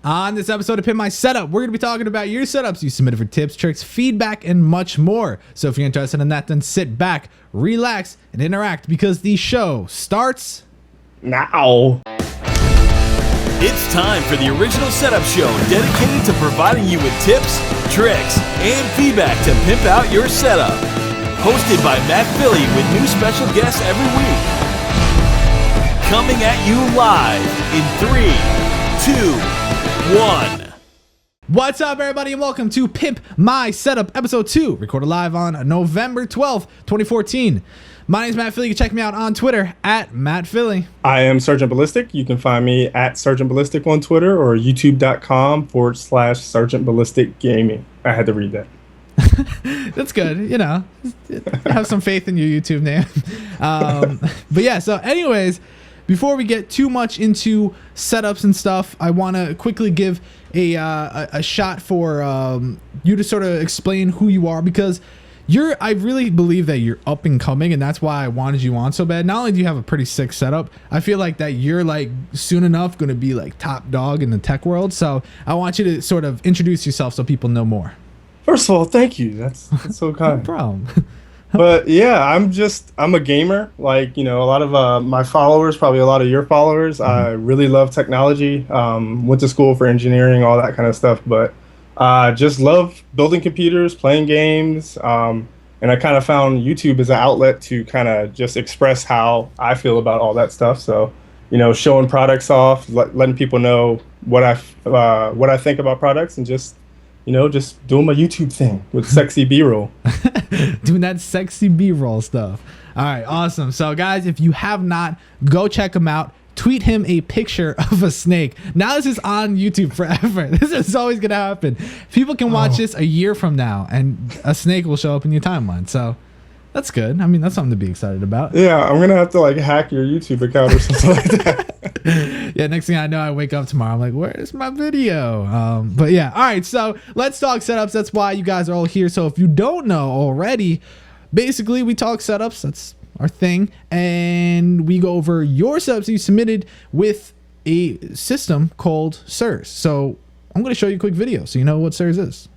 On this episode of Pimp My Setup, we're going to be talking about your setups you submitted for tips, tricks, feedback, and much more. So if you're interested in that, then sit back, relax, and interact because the show starts now. It's time for the original setup show dedicated to providing you with tips, tricks, and feedback to pimp out your setup. Hosted by Philie with new special guests every week. Coming at you live in 3, 2, 1. What's up, everybody, and welcome to Pimp My Setup, episode 2, recorded live on November 12th, 2014. My name is Philie. You can check me out on Twitter at Philie. I am SrgntBallistic. You can find me at SrgntBallistic on Twitter or youtube.com/SrgntBallistic Gaming. I had to read that. That's good. You know, have some faith in your YouTube name. But yeah, so anyways, before we get too much into setups and stuff, I want to quickly give a shot for you to sort of explain who you are, because I really believe that you're up and coming, and that's why I wanted you on so bad. Not only do you have a pretty sick setup, I feel like that you're like soon enough going to be like top dog in the tech world. So I want you to sort of introduce yourself so people know more. First of all, thank you. That's so kind. No problem. But yeah, I'm a gamer. Like, you know, a lot of my followers, probably a lot of your followers. I really love technology. Went to school for engineering, all that kind of stuff. But just love building computers, playing games. And I kind of found YouTube as an outlet to kind of just express how I feel about all that stuff. So, you know, showing products off, letting people know what I think about products, and just, you know, just doing my YouTube thing with sexy B-roll. Doing that sexy B-roll stuff. All right, awesome. So guys, if you have not, go check him out. Tweet him a picture of a snake. Now this is on YouTube forever. This is always gonna happen. People can watch this a year from now and a snake will show up in your timeline. So that's good. I mean, that's something to be excited about. Yeah, I'm gonna have to like hack your YouTube account or something like that. Yeah, next thing I know, I wake up tomorrow, I'm like, where's my video? But yeah, all right, so let's talk setups. That's why you guys are all here. So if you don't know already, basically we talk setups. That's our thing, and we go over your setups that you submitted with a system called SrgNT. So I'm going to show you a quick video so you know what SrgNT is.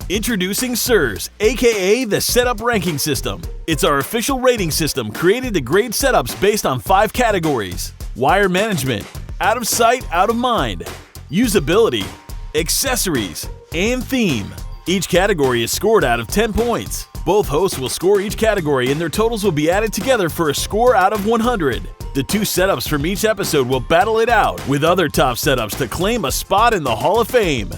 Introducing SrgNT, aka the Setup Ranking System. It's our official rating system created to grade setups based on 5 categories: wire management, out of sight, out of mind, usability, accessories, and theme. Each category is scored out of 10 points. Both hosts will score each category and their totals will be added together for a score out of 100. The 2 setups from each episode will battle it out with other top setups to claim a spot in the Hall of Fame.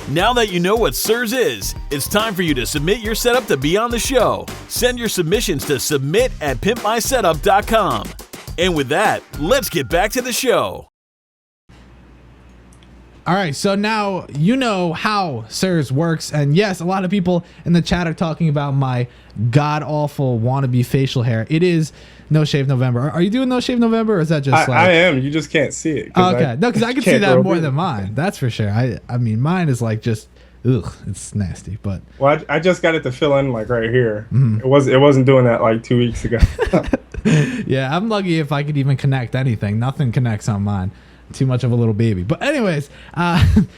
Now that you know what SrgNT is, it's time for you to submit your setup to be on the show. Send your submissions to submit@pimpmysetup.com. And with that, let's get back to the show. All right, so now you know how SrgNT works, and yes, a lot of people in the chat are talking about my god-awful wannabe facial hair. It is No Shave November. Are you doing No Shave November, or is that just I am. You just can't see it. Okay, no, because I can see that more than mine. That's for sure. I mean, mine is like just, ugh, it's nasty. But well, I just got it to fill in like right here. It wasn't doing that like 2 weeks ago. Yeah, I'm lucky if I could even connect anything. Nothing connects on mine. Too much of a little baby. But anyways,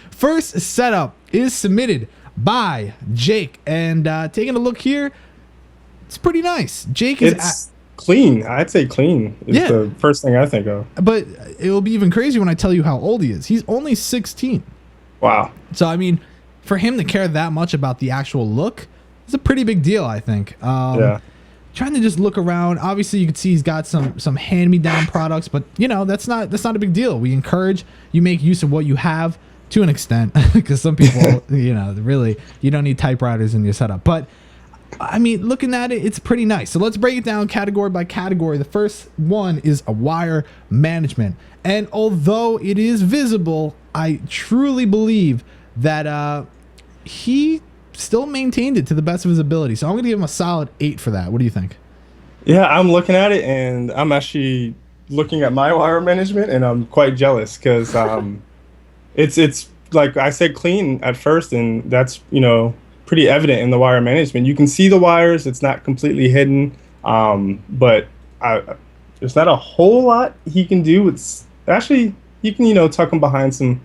first setup is submitted by Jake, and taking a look here, it's pretty nice. Jake is clean. I'd say clean is the first thing I think of. But it will be even crazier when I tell you how old he is. He's only 16. Wow. So I mean, for him to care that much about the actual look is a pretty big deal, I think. Yeah. Trying to just look around. Obviously, you can see he's got some hand-me-down products, but you know that's not a big deal. We encourage you make use of what you have to an extent, because some people, you know, really you don't need typewriters in your setup. But I mean, looking at it, it's pretty nice. So let's break it down category by category. The first one is a wire management, and although it is visible, I truly believe that he still maintained it to the best of his ability. So I'm going to give him a solid 8 for that. What do you think? Yeah, I'm looking at it, and I'm actually looking at my wire management, and I'm quite jealous because it's like I said, clean at first, and that's, you know, pretty evident in the wire management. You can see the wires. It's not completely hidden, but there's not a whole lot he can do. It's actually, you can, you know, tuck him behind some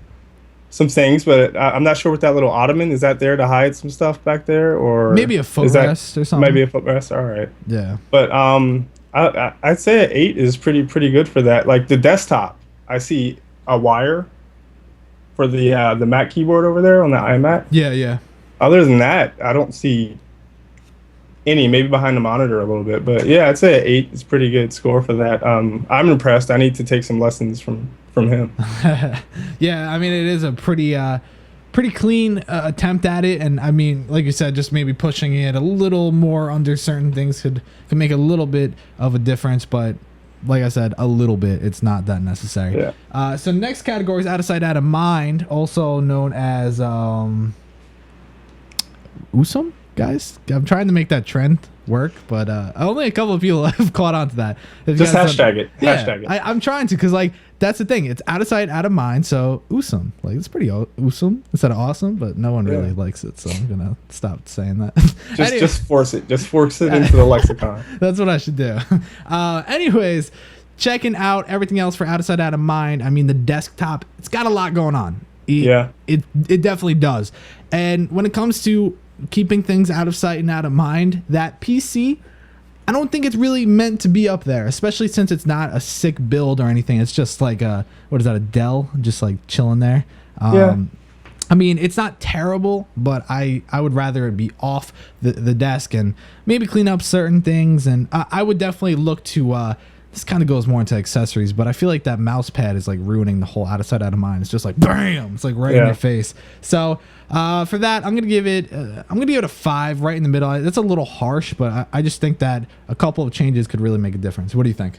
some things, but I'm not sure what that little ottoman is. That there to hide some stuff back there, or maybe a footrest or something. Maybe a footrest. All right. Yeah. But I'd say an 8 is pretty good for that. Like the desktop, I see a wire for the Mac keyboard over there on the iMac. Yeah, yeah. Other than that, I don't see any. Maybe behind the monitor a little bit, but yeah, I'd say an 8 is pretty good score for that. I'm impressed. I need to take some lessons from him. Yeah, I mean, it is a pretty clean attempt at it, and I mean, like you said, just maybe pushing it a little more under certain things could make a little bit of a difference, but like I said, a little bit, it's not that necessary. Yeah. So next category is out of sight, out of mind, also known as USM, guys. I'm trying to make that trend work, but only a couple of people have caught on to that. Just hashtag it. Yeah, hashtag it. I'm trying to, because like that's the thing. It's out of sight, out of mind. So USM, like it's pretty USM instead of awesome, but no one really likes it. So I'm gonna stop saying that. Just force it. Just force it into the lexicon. That's what I should do. Anyways, checking out everything else for out of sight, out of mind. I mean, the desktop, it's got a lot going on. It definitely does. And when it comes to keeping things out of sight and out of mind, that PC, I don't think it's really meant to be up there, especially since it's not a sick build or anything. It's just like a Dell, just like chilling there. I mean, it's not terrible, but I would rather it be off the desk and maybe clean up certain things. And I would definitely look to this kind of goes more into accessories, but I feel like that mouse pad is like ruining the whole out of sight, out of mind. It's just like bam, it's like right in your face. So for that, I'm gonna give it a 5, right in the middle. That's a little harsh, but I just think that a couple of changes could really make a difference. What do you think?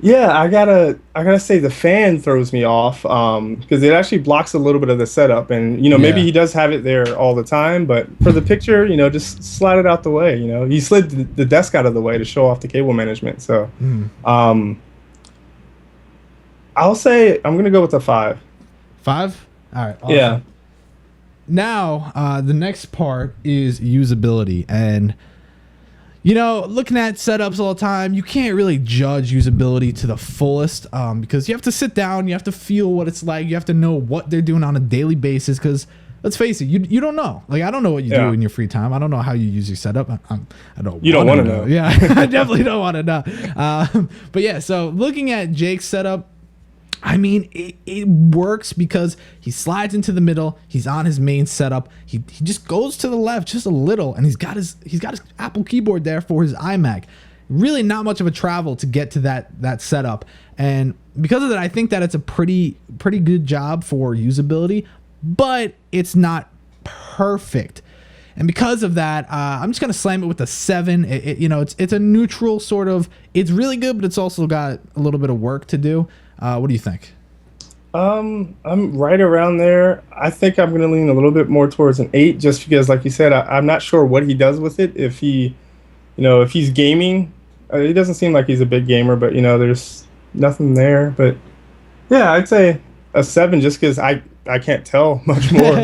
Yeah, I gotta say the fan throws me off because it actually blocks a little bit of the setup, and maybe he does have it there all the time, but for the picture, just slide it out the way. He slid the desk out of the way to show off the cable management. So, I'll say I'm gonna go with a 5. 5? All right. Awesome. Yeah. Now, the next part is usability, and looking at setups all the time, you can't really judge usability to the fullest because you have to sit down, you have to feel what it's like, you have to know what they're doing on a daily basis because, let's face it, you don't know. Like, I don't know what you do in your free time. I don't know how you use your setup. I don't. You don't want to know. Yeah, I definitely don't want to know. But yeah, so looking at Jake's setup, I mean, it works because he slides into the middle. He's on his main setup. He just goes to the left just a little, and he's got his Apple keyboard there for his iMac. Really, not much of a travel to get to that setup, and because of that, I think that it's a pretty good job for usability, but it's not perfect. And because of that, I'm just gonna slam it with a 7. It's a neutral sort of. It's really good, but it's also got a little bit of work to do. What do you think? I'm right around there. I think I'm going to lean a little bit more towards an 8, just because, like you said, I'm not sure what he does with it. If if he's gaming, he doesn't seem like he's a big gamer, but there's nothing there. But yeah, I'd say a 7, just because I can't tell much more.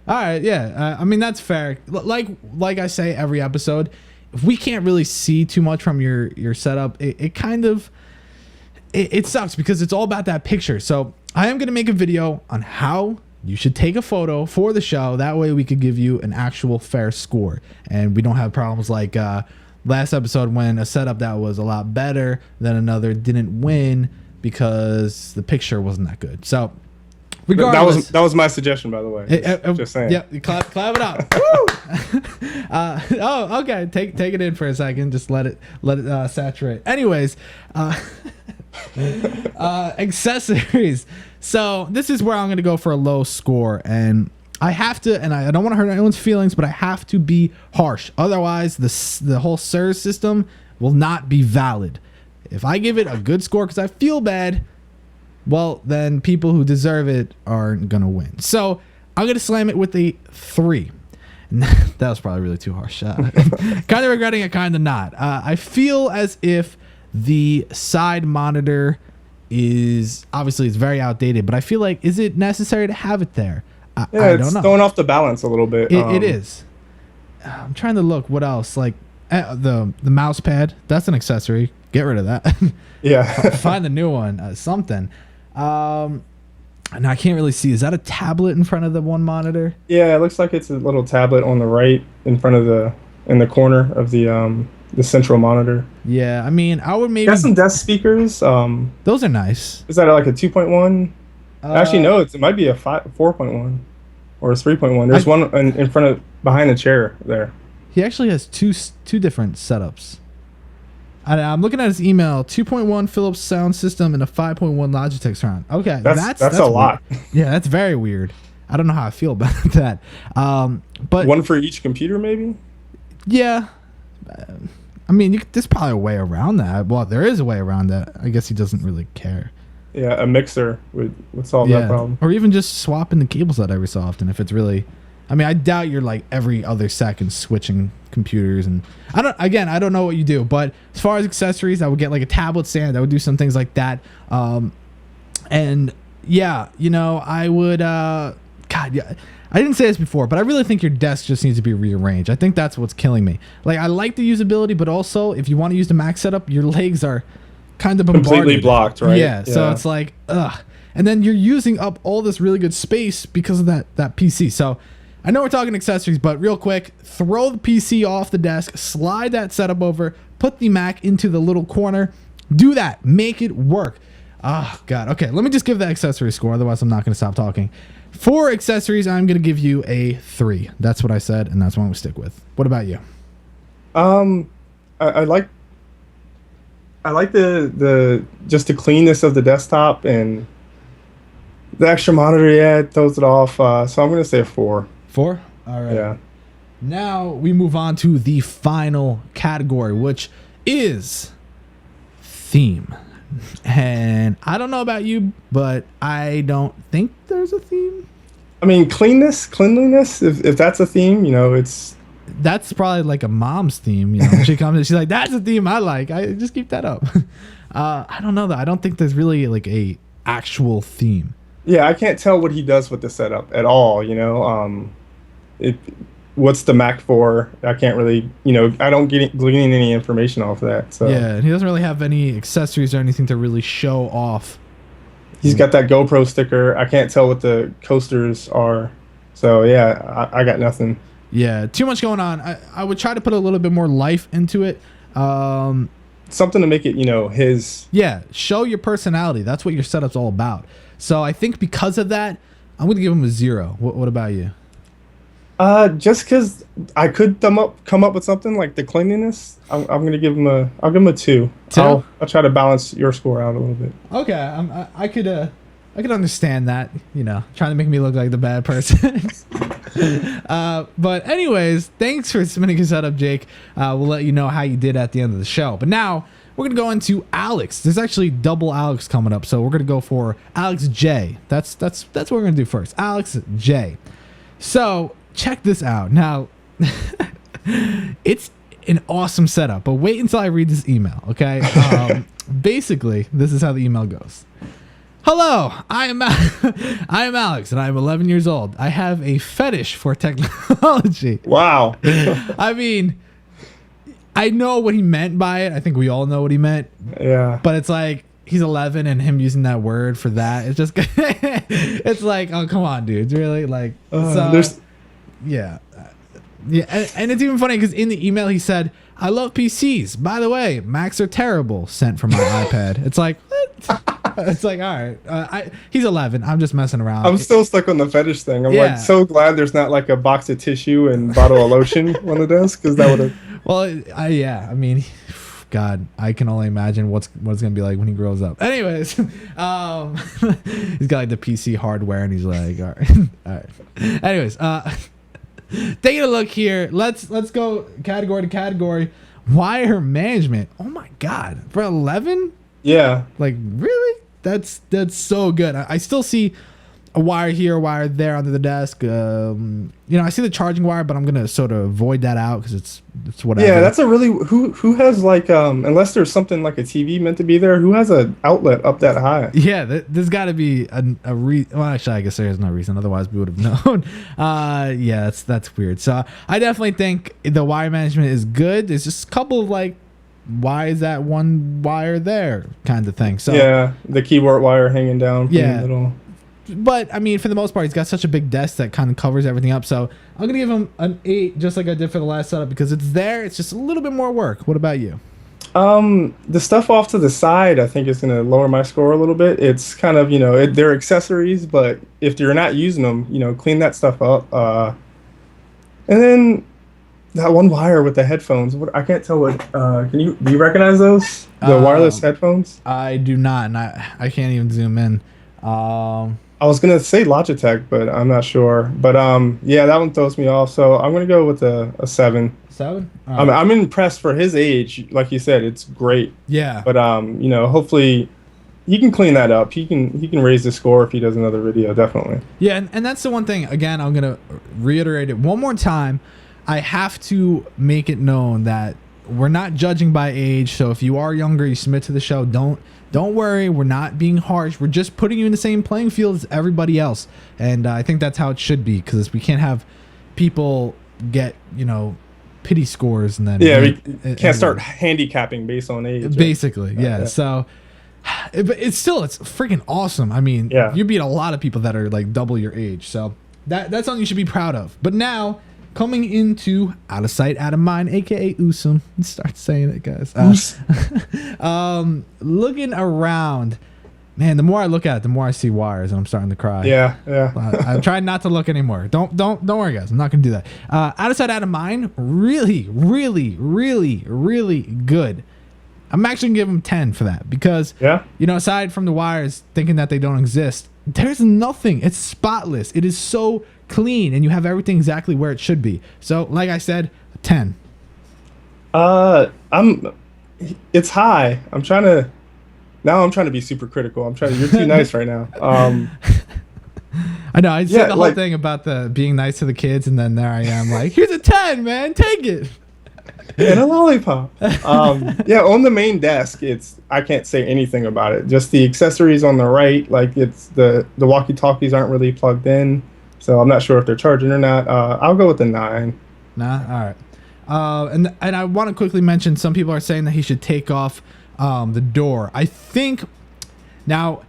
All right, yeah. I mean, that's fair. Like I say every episode, if we can't really see too much from your setup, it kind of. It sucks because it's all about that picture. So I am going to make a video on how you should take a photo for the show. That way we could give you an actual fair score. And we don't have problems like last episode when a setup that was a lot better than another didn't win because the picture wasn't that good. So regardless. That was my suggestion, by the way. Just saying. Yeah, clap it up. Woo! Oh, okay. Take it in for a second. Just let it saturate. Anyways, accessories. So this is where I'm going to go for a low score, and I have to, and I don't want to hurt anyone's feelings, but I have to be harsh. Otherwise, the whole SrG system will not be valid. If I give it a good score because I feel bad, well, then people who deserve it aren't going to win. So I'm going to slam it with a 3. That was probably really too harsh. Kind of regretting it, kind of not. I feel as if the side monitor is obviously it's very outdated, but I feel like, is it necessary to have it there? I don't know. It's throwing off the balance a little bit. It is. I'm trying to look what else. Like the mouse pad, that's an accessory. Get rid of that. Yeah. Find the new one. Something. And I can't really see. Is that a tablet in front of the one monitor? Yeah, it looks like it's a little tablet on the right in front of in the corner of the central monitor. Yeah, I mean, I would maybe... Got some desk speakers. Those are nice. Is that like a 2.1? Actually, no, it might be a 4.1 or a 3.1. There's one in front of, behind the chair there. He actually has two different setups. I'm looking at his email: 2.1 Philips sound system and a 5.1 Logitech surround. Okay, that's a lot. Yeah, that's very weird. I don't know how I feel about that. But one for each computer, maybe. Yeah, I mean, there's probably a way around that. Well, there is a way around that. I guess he doesn't really care. Yeah, a mixer would solve that problem. Or even just swapping the cables out every so often if it's really... I mean, I doubt you're like every other second switching computers, and I don't know what you do, but as far as accessories, I would get like a tablet stand. I would do some things like that. And yeah, you know, I would, God, yeah, I didn't say this before, but I really think your desk just needs to be rearranged. I think that's what's killing me. Like, I like the usability, but also if you want to use the Mac setup, your legs are kind of bombarded. Completely blocked, right? Yeah. So it's like, ugh. And then you're using up all this really good space because of that PC. So I know we're talking accessories, but real quick, throw the PC off the desk, slide that setup over, put the Mac into the little corner. Do that. Make it work. Oh, God. Okay, let me just give the accessory score. Otherwise, I'm not going to stop talking. For accessories, I'm going to give you a 3. That's what I said, and that's what I'm going to stick with. What about you? I like the just the cleanness of the desktop and the extra monitor. Yeah, it throws it off. So I'm going to say a 4. 4? All right. Yeah. Now we move on to the final category, which is theme. And I don't know about you, but I don't think there's a theme. I mean, cleanliness, if that's a theme, you know, that's probably like a mom's theme. You know, she comes and she's like, that's a theme I like. I just keep that up. I don't know though. I don't think there's really like a actual theme. Yeah, I can't tell what he does with the setup at all, you know. What's the Mac for? I can't really, you know, I don't glean any information off that. So yeah, he doesn't really have any accessories or anything to really show off. He's got that GoPro sticker. I can't tell what the coasters are. So yeah, I got nothing. Yeah, too much going on. I would try to put a little bit more life into it. Something to make it, you know, his. Yeah, show your personality. That's what your setup's all about. So I think because of that, I'm going to give him a 0. What about you? Just because I could come up with something like the cleanliness, I'm gonna give him I'll give him a 2. 2? I'll try to balance your score out a little bit. Okay, I could understand that, you know, trying to make me look like the bad person. But anyways, thanks for submitting your setup, Jake. We'll let you know how you did at the end of the show. But now we're gonna go into Alex. There's actually double Alex coming up, so we're gonna go for Alex J. That's what we're gonna do first. Alex J. So check this out. Now, it's an awesome setup, but wait until I read this email, okay? Basically, this is how the email goes. Hello, I am Alex, and I am 11 years old. I have a fetish for technology. Wow. I mean, I know what he meant by it. I think we all know what he meant. Yeah. But it's like, he's 11 and him using that word for that. It's just, it's like, oh, come on, dudes. Really? Like, yeah. Yeah, and it's even funny because in the email he said, I love PCs. By the way, Macs are terrible, sent from my iPad. It's like, what? It's like, all right. He's 11. I'm just messing around. I'm still stuck on the fetish thing. I'm like so glad there's not like a box of tissue and bottle of lotion on the desk, because that would have. Well, yeah. I mean, God, I can only imagine what's gonna be like when he grows up. Anyways, he's got like the PC hardware, and he's like, all right, all right. Anyways, taking a look here. Let's go category to category. Wire management. Oh my God, for 11? Yeah. Like, really? That's so good. I still see a wire here, a wire there under the desk. You know, I see the charging wire, but I'm gonna sort of void that out because it's whatever. Yeah, that's a really who has like unless there's something like a TV meant to be there. Who has an outlet up that high? Yeah, there's got to be a reason. Well, actually, I guess there is no reason. Otherwise, we would have known. Yeah, that's weird. So I definitely think the wire management is good. There's just a couple of like, why is that one wire there kind of thing. So yeah, the keyboard wire hanging down from the middle. But I mean, for the most part, he's got such a big desk that kind of covers everything up. So I'm gonna give him an 8, just like I did for the last setup, because it's there. It's just a little bit more work. What about you? The stuff off to the side, I think is going to lower my score a little bit. It's kind of, they're accessories, but if you're not using them, clean that stuff up. And then that one wire with the headphones. I can't tell what. Do you recognize those? The wireless headphones? I do not, and I can't even zoom in. I was gonna say Logitech, but I'm not sure. But yeah, that one throws me off. So I'm gonna go with a 7. 7? I'm impressed for his age. Like you said, it's great. Yeah. But hopefully he can clean that up. He can raise the score if he does another video, definitely. Yeah, and that's the one thing. Again, I'm gonna reiterate it one more time. I have to make it known that we're not judging by age. So if you are younger, you submit to the show. Don't worry. We're not being harsh. We're just putting you in the same playing field as everybody else. And I think that's how it should be, because we can't have people get pity scores and then we can't start handicapping based on age. Right? Basically, yeah. So. But it's freaking awesome. I mean, you beat a lot of people that are like double your age. So that's something you should be proud of. But now, coming into Out of Sight, Out of Mind, aka Usum. Start saying it, guys. Looking around, man, the more I look at it, the more I see wires, and I'm starting to cry. Yeah. I'm trying not to look anymore. Don't worry, guys. I'm not gonna do that. Out of Sight, Out of Mind, really, really, really, really good. I'm actually gonna give him 10 for that, because aside from the wires thinking that they don't exist, there's nothing. It's spotless. It is so clean, and you have everything exactly where it should be. So, like I said, 10. It's high. I'm trying to be super critical. You're too nice right now. I know. I said the whole thing about the being nice to the kids, and then there I am, like, here's a 10, man. Take it. And a lollipop. On the main desk, I can't say anything about it. Just the accessories on the right, like it's the walkie-talkies aren't really plugged in, so I'm not sure if they're charging or not. I'll go with the 9. Nah, all right. And I want to quickly mention, some people are saying that he should take off the door. I think now,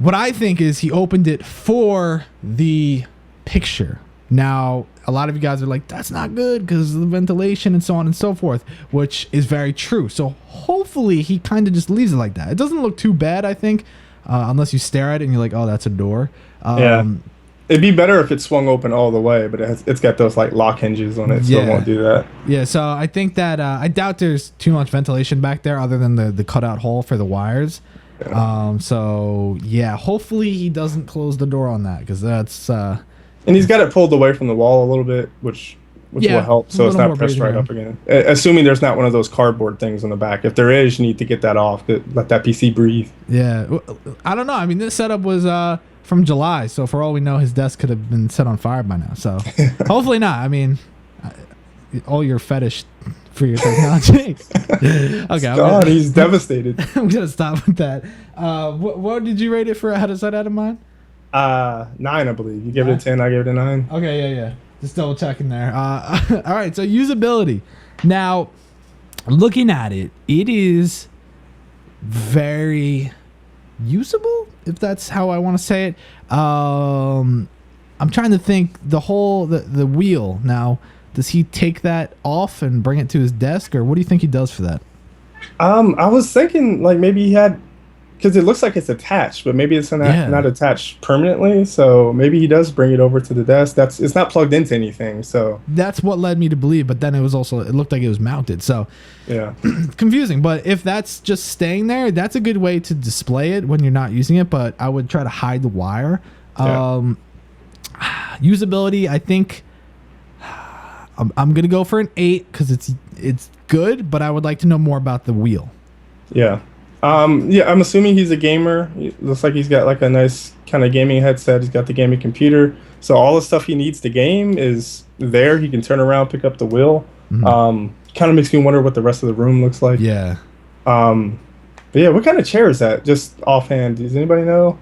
what I think is he opened it for the picture. Now, a lot of you guys are like, that's not good because of the ventilation and so on and so forth, which is very true. So hopefully he kind of just leaves it like that. It doesn't look too bad, I think, unless you stare at it and you're like, oh, that's a door. It'd be better if it swung open all the way, but it's got those like lock hinges on it, so it won't do that. Yeah, so I think that I doubt there's too much ventilation back there other than the cutout hole for the wires. So yeah, hopefully he doesn't close the door on that, because that's... And he's got it pulled away from the wall a little bit, which will help, so it's not pressed right up again. Assuming there's not one of those cardboard things on the back. If there is, you need to get that off. Let that PC breathe. Yeah, I don't know. I mean, this setup was from July, so for all we know, his desk could have been set on fire by now. So hopefully not. I mean, all your fetish for your technology. Okay, he's devastated. I'm gonna stop with that. What did you rate it for? Out of Sight, Out of Mind? 9, I believe. You gave it a 10, I gave it a 9. Okay, yeah. Just double checking there. All right, so usability. Now, looking at it, it is very usable, if that's how I want to say it. I'm trying to think, the wheel. Now, does he take that off and bring it to his desk, or what do you think he does for that? I was thinking like maybe he had, because it looks like it's attached, but maybe it's not attached permanently. So maybe he does bring it over to the desk. It's not plugged into anything. So that's what led me to believe. But then it looked like it was mounted. So yeah, confusing. But if that's just staying there, that's a good way to display it when you're not using it. But I would try to hide the wire. Usability, I think I'm gonna go for an 8 because it's good. But I would like to know more about the wheel. Yeah. I'm assuming he's a gamer. It looks like he's got like a nice kind of gaming headset. He's got the gaming computer. So all the stuff he needs to game is there. He can turn around, pick up the wheel. Mm-hmm. Kind of makes me wonder what the rest of the room looks like. Yeah. But yeah, what kind of chair is that? Just offhand, does anybody know?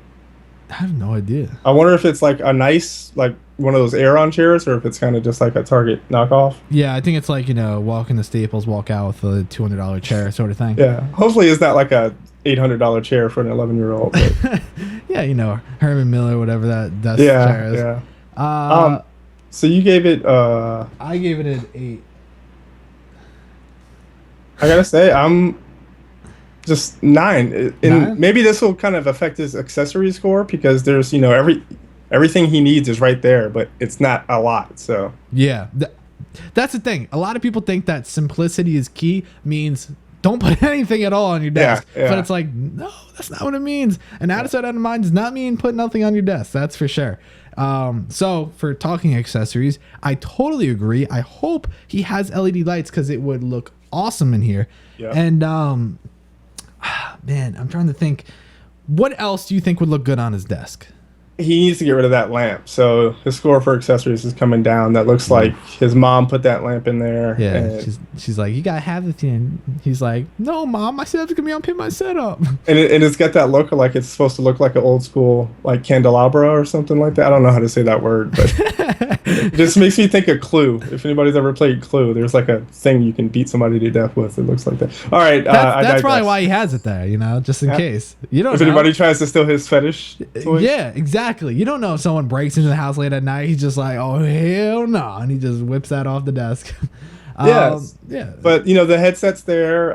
I have no idea. I wonder if it's like a nice, like one of those Aeron chairs, or if it's kind of just like a Target knockoff. Yeah, I think it's like, walk into Staples, walk out with a $200 chair sort of thing. Yeah. Hopefully it's not like a $800 chair for an 11-year-old. Yeah, Herman Miller, whatever that desk chair is. Yeah. So you gave it... I gave it an 8. I gotta say, I'm just 9. And maybe this will kind of affect his accessory score, because there's, everything he needs is right there, but it's not a lot. So yeah, that's the thing. A lot of people think that simplicity is key, means don't put anything at all on your desk. Yeah. But it's like, no, that's not what it means. And out of sight, out of mind does not mean put nothing on your desk. That's for sure. So for talking accessories, I totally agree. I hope he has LED lights, because it would look awesome in here. Yeah. And man, I'm trying to think, what else do you think would look good on his desk? He needs to get rid of that lamp. So his score for accessories is coming down. That looks like his mom put that lamp in there. Yeah, she's like, you gotta have the thing. He's like, no, mom, my setup's gonna be on Pimp My Setup. And it's got that look like it's supposed to look like an old school like candelabra or something like that. I don't know how to say that word, but it just makes me think of Clue. If anybody's ever played Clue, there's like a thing you can beat somebody to death with. It looks like that. All right, that's probably why he has it there. Just in case. You don't. If anybody tries to steal his fetish toys. Yeah, exactly. You don't know if someone breaks into the house late at night. He's just like, oh hell no, and he just whips that off the desk. Yeah. But the headset's there.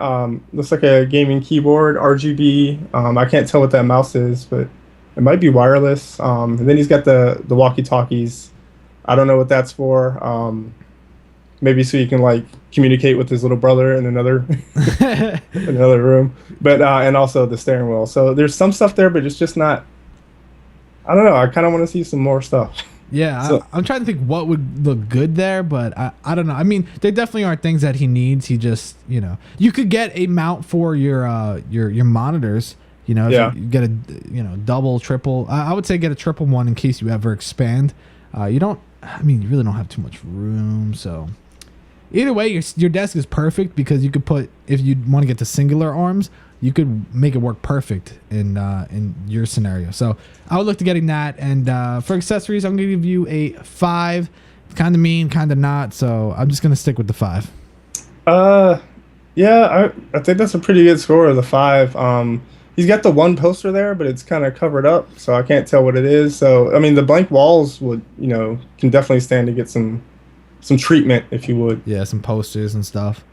Looks like a gaming keyboard, RGB. I can't tell what that mouse is, but it might be wireless. And then he's got the walkie-talkies. I don't know what that's for. Maybe so you can like communicate with his little brother in another another room. But and also the steering wheel. So there's some stuff there, but it's just not. I don't know. I kind of want to see some more stuff. Yeah, so, I'm trying to think what would look good there, but I don't know. I mean, there definitely are things that he needs. He just, you could get a mount for your monitors. If you get a double, triple. I would say get a triple one in case you ever expand. You really don't have too much room. So either way, your desk is perfect, because you could put, if you want to get to singular arms, you could make it work perfect in your scenario. So I would look to getting that. And for accessories, I'm going to give you a 5. Kind of mean, kind of not. So I'm just going to stick with the 5. Yeah, I think that's a pretty good score of the 5. He's got the one poster there, but it's kind of covered up, so I can't tell what it is. So, I mean, the blank walls would, can definitely stand to get some treatment, if you would. Yeah, some posters and stuff.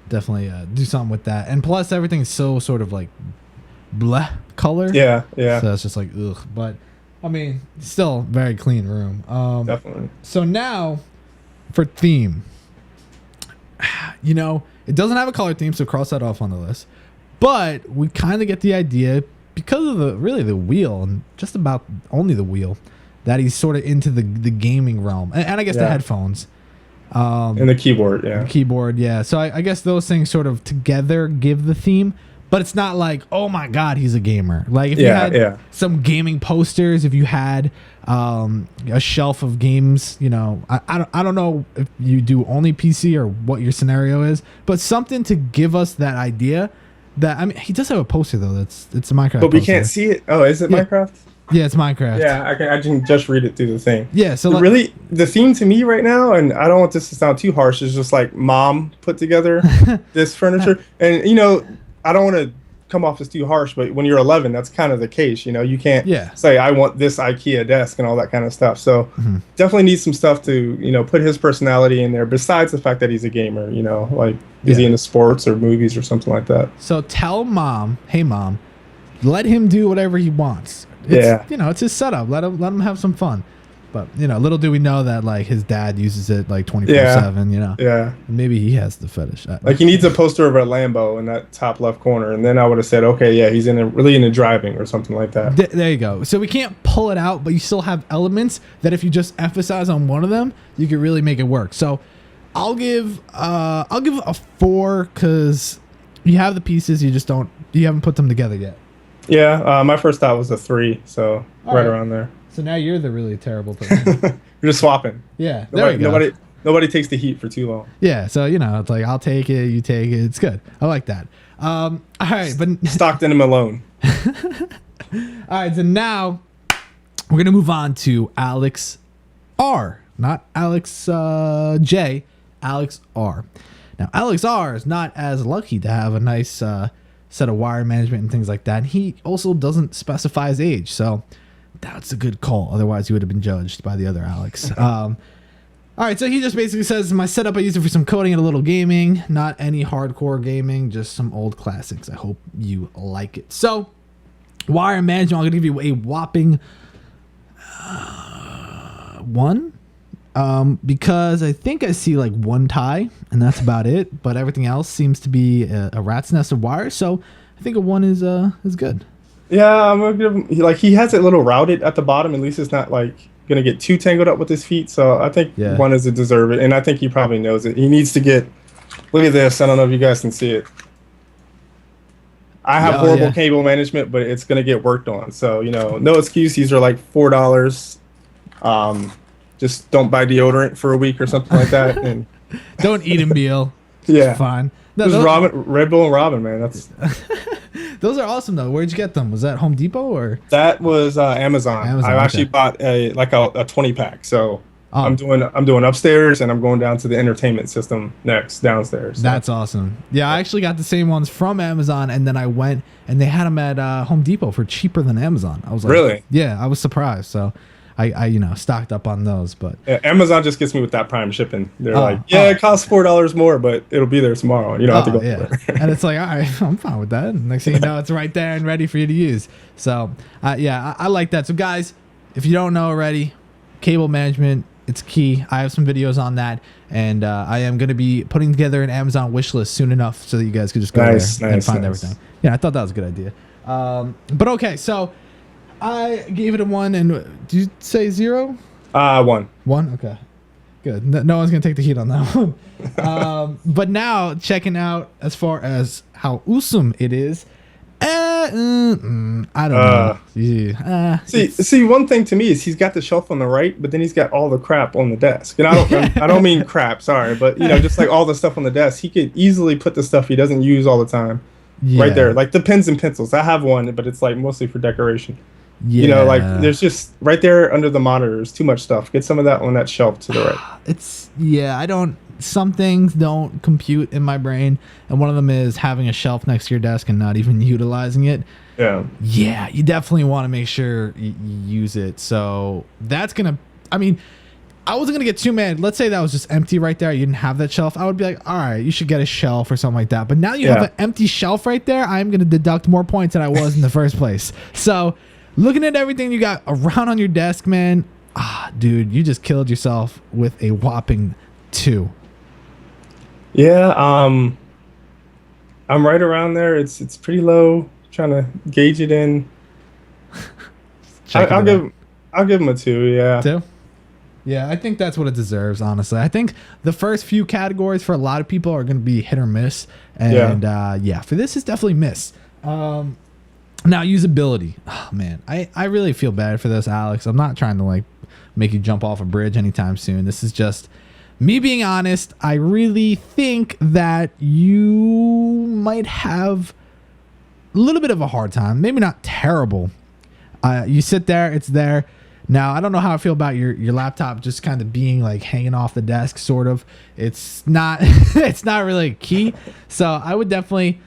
Definitely do something with that. And plus, everything's so sort of like bleh color. Yeah. So it's just like, ugh. But, I mean, still very clean room. Definitely. So now, for theme. It doesn't have a color theme, so cross that off on the list. But we kind of get the idea, because of the wheel, and just about only the wheel, that he's sort of into the gaming realm. And I guess the headphones. And the keyboard, yeah. The keyboard, yeah. So I guess those things sort of together give the theme, but it's not like, oh my God, he's a gamer. Like if you had some gaming posters, if you had a shelf of games, I don't know if you do only PC or what your scenario is, but something to give us that idea. That, I mean, he does have a poster though. It's a Minecraft. But we can't see it. Oh, is it Minecraft? Yeah, it's Minecraft. Yeah, I can just read it through the thing. Yeah, so really, the theme to me right now, and I don't want this to sound too harsh, is just like mom put together this furniture. And, I don't want to come off as too harsh, but when you're 11, that's kind of the case. You can't say, I want this IKEA desk and all that kind of stuff. So definitely needs some stuff to, put his personality in there, besides the fact that he's a gamer, like is he into sports or movies or something like that. So tell mom, hey, mom, let him do whatever he wants. It's his setup. Let him have some fun. But little do we know that like his dad uses it like 24/7. Yeah. Maybe he has the fetish. Like he needs a poster of a Lambo in that top left corner, and then I would have said, okay, yeah, he's really into driving or something like that. There you go. So we can't pull it out, but you still have elements that if you just emphasize on one of them, you could really make it work. So I'll give a 4, because you have the pieces, you haven't put them together yet. Yeah, my first thought was a 3, so right around there. So now you're the really terrible person. You're just swapping. Yeah, there you go. Nobody takes the heat for too long. Yeah, so it's like I'll take it, you take it. It's good. I like that. All right, but Stockton and Malone. All right, so now we're going to move on to Alex R. Not Alex J, Alex R. Now, Alex R is not as lucky to have a nice set of wire management and things like that. He also doesn't specify his age, so that's a good call. Otherwise, he would have been judged by the other Alex. All right, so he just basically says, my setup, I use it for some coding and a little gaming. Not any hardcore gaming, just some old classics. I hope you like it. So, wire management, I'm going to give you a whopping 1. Because I think I see like one tie, and that's about it. But everything else seems to be a rat's nest of wires. So I think a 1 is good. Yeah, I'm gonna give him, he has it a little routed at the bottom. At least it's not like gonna get too tangled up with his feet. So I think 1 is a deserve it, and I think he probably knows it. He needs to get. Look at this. I don't know if you guys can see it. I have horrible cable management, but it's gonna get worked on. So no excuse. These are like $4. Just don't buy deodorant for a week or something like that, and don't eat a meal. Yeah, it's fine. No, Red Bull and Robin, man. That's those are awesome though. Where'd you get them? Was that Home Depot or? That was Amazon. I actually bought a 20-pack. So I'm doing upstairs, and I'm going down to the entertainment system next downstairs. So. That's awesome. Yeah, I actually got the same ones from Amazon, and then I went and they had them at Home Depot for cheaper than Amazon. I was like, really? Yeah, I was surprised. So. I stocked up on those, but Amazon just gets me with that Prime shipping. They're it costs $4 more, but it'll be there tomorrow. You don't have to go anywhere. And it's like, all right, I'm fine with that. Next thing you know, it's right there and ready for you to use. So, I like that. So, guys, if you don't know already, cable management, it's key. I have some videos on that, and I am going to be putting together an Amazon wish list soon enough so that you guys could just go there and find everything. Yeah, I thought that was a good idea. But okay, so. I gave it a 1, and did you say 0? 1. 1? Okay. Good. No one's going to take the heat on that one. But now, checking out as far as how awesome it is, I don't know. Yeah. See, one thing to me is he's got the shelf on the right, but then he's got all the crap on the desk. And I don't mean crap, sorry, but just like all the stuff on the desk, he could easily put the stuff he doesn't use all the time right there, like the pens and pencils. I have one, but it's like mostly for decoration. Yeah. There's just right there under the monitors too much stuff. Get some of that on that shelf to the right. Some things don't compute in my brain, and one of them is having a shelf next to your desk and not even utilizing it. Yeah, you definitely want to make sure you use it. So that's gonna, I wasn't gonna get too mad. Let's say that was just empty right there. You didn't have that shelf. I would be like, all right, you should get a shelf or something like that. But now you have an empty shelf right there. I'm gonna deduct more points than I was in the first place. So looking at everything you got around on your desk, man, dude, you just killed yourself with a whopping 2. Yeah, I'm right around there. It's pretty low. Trying to gauge it in. I'll give him a 2. Yeah. 2. Yeah, I think that's what it deserves. Honestly, I think the first few categories for a lot of people are going to be hit or miss, and for this it's definitely miss. Now, usability. Oh, man, I really feel bad for this, Alex. I'm not trying to make you jump off a bridge anytime soon. This is just me being honest. I really think that you might have a little bit of a hard time. Maybe not terrible. You sit there, it's there. Now, I don't know how I feel about your laptop just kind of being hanging off the desk, sort of. It's not it's not really key. So I would definitely.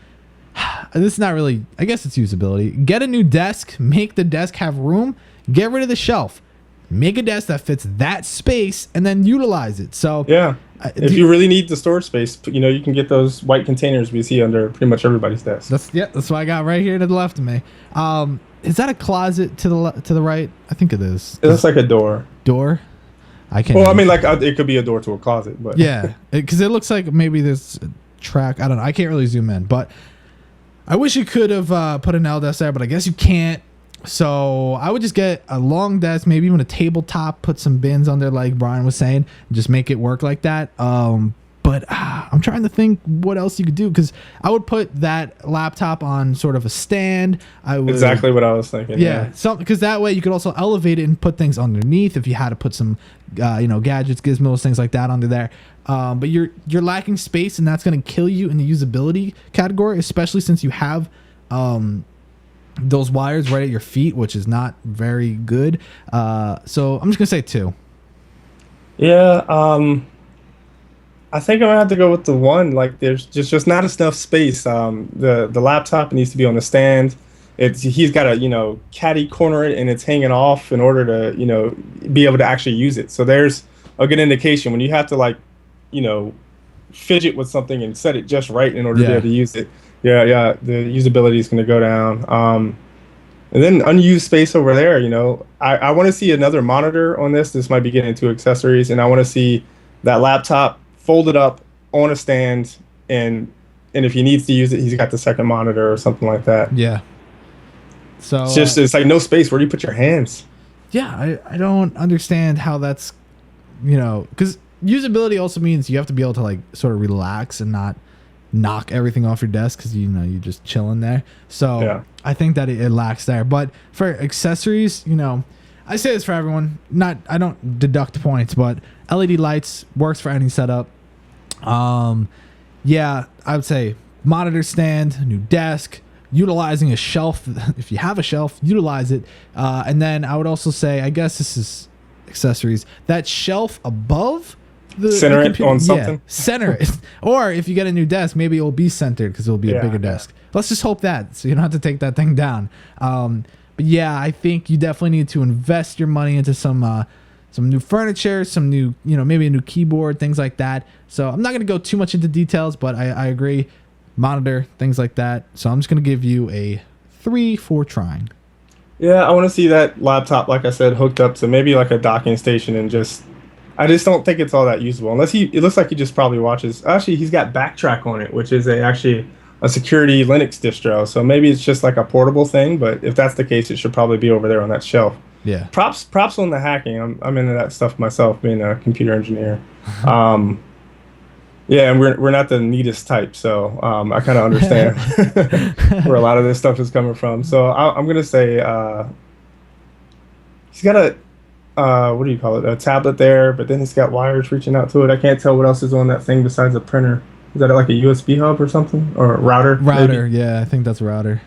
This is not really, I guess it's usability. Get a new desk, make the desk have room, get rid of the shelf, make a desk that fits that space, and then utilize it. So yeah, if you really need the storage space, you can get those white containers we see under pretty much everybody's desk. That's what I got right here to the left of me. Is that a closet to the right? I think it is. It looks like a door. Door? I can't. Well, it could be a door to a closet, but yeah, because it looks like maybe there's a track. I don't know. I can't really zoom in, but. I wish you could have put an L desk there, but I guess you can't. So I would just get a long desk, maybe even a tabletop, put some bins on there like Brian was saying, and just make it work like that. But I'm trying to think what else you could do, because I would put that laptop on sort of a stand. Exactly what I was thinking. Yeah, because that way you could also elevate it and put things underneath if you had to put some, gadgets, gizmos, things like that under there. But you're lacking space, and that's going to kill you in the usability category, especially since you have those wires right at your feet, which is not very good. So I'm just gonna say 2. Yeah, I think I'm gonna have to go with the 1. Like, there's just not enough space. The laptop needs to be on the stand. He's got to caddy corner it, and it's hanging off in order to be able to actually use it. So there's a good indication when you have to fidget with something and set it just right in order to be able to use it. Yeah, the usability is going to go down. And then unused space over there. I want to see another monitor on this. This might be getting into accessories, and I want to see that laptop folded up on a stand, and if he needs to use it, he's got the second monitor or something like that. Yeah. So it's like no space. Where do you put your hands? Yeah, I don't understand how that's, because usability also means you have to be able to like sort of relax and not knock everything off your desk because you're just chilling there. So I think that it lacks there. But for accessories, I say this for everyone. I don't deduct points, but LED lights works for any setup. Yeah, I would say monitor stand, new desk. Utilizing a shelf, if you have a shelf, utilize it. And then I would also say, I guess this is accessories, that shelf above the center it on something. Yeah, center it. Or if you get a new desk, maybe it'll be centered because it'll be a bigger desk. Let's just hope that, so you don't have to take that thing down. But yeah, I think you definitely need to invest your money into some new furniture, some new, maybe a new keyboard, things like that. So I'm not going to go too much into details, but I agree. Monitor, things like that. So I'm just going to give you a 3 for trying. Yeah, I want to see that laptop, like I said, hooked up to maybe like a docking station, and I just don't think it's all that usable. Unless it looks like he just probably watches. Actually, he's got Backtrack on it, which is actually a security Linux distro. So maybe it's just like a portable thing, but if that's the case, it should probably be over there on that shelf. Yeah. Props on the hacking. I'm into that stuff myself, being a computer engineer. Yeah, and we're not the neatest type, so I kind of understand where a lot of this stuff is coming from. So I'm gonna say he's got what do you call it? A tablet there, but then it's got wires reaching out to it. I can't tell what else is on that thing besides a printer. Is that like a USB hub or something, or a router? Router, maybe? Yeah, I think that's a router.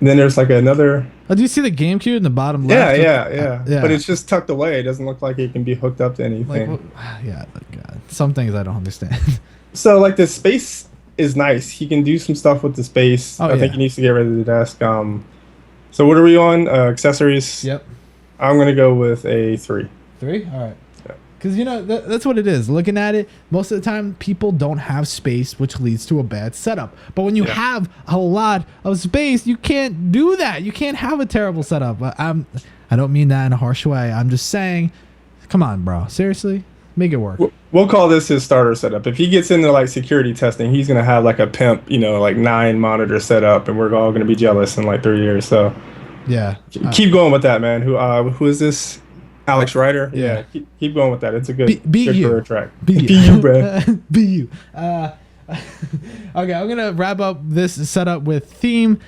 And then there's like another. Oh, do you see the GameCube in the bottom left? Yeah. But it's just tucked away. It doesn't look like it can be hooked up to anything. God. Some things I don't understand. So like the space is nice. He can do some stuff with the space. I think he needs to get rid of the desk. So what are we on? Accessories. Yep. I'm gonna go with a 3. 3? All right. Because that's what it is. Looking at it, most of the time people don't have space, which leads to a bad setup. But when you have a lot of space, you can't do that. You can't have a terrible setup. I don't mean that in a harsh way. I'm just saying, come on, bro. Seriously, make it work. We'll call this his starter setup. If he gets into like security testing, he's gonna have like a pimp, like 9 monitor setup, and we're all gonna be jealous in like 3 years. So yeah, keep going with that, man. Who is this? Alex Ryder? Yeah. Keep going with that. It's a good career track. Be you, bro. Be you. Okay, I'm going to wrap up this setup with theme.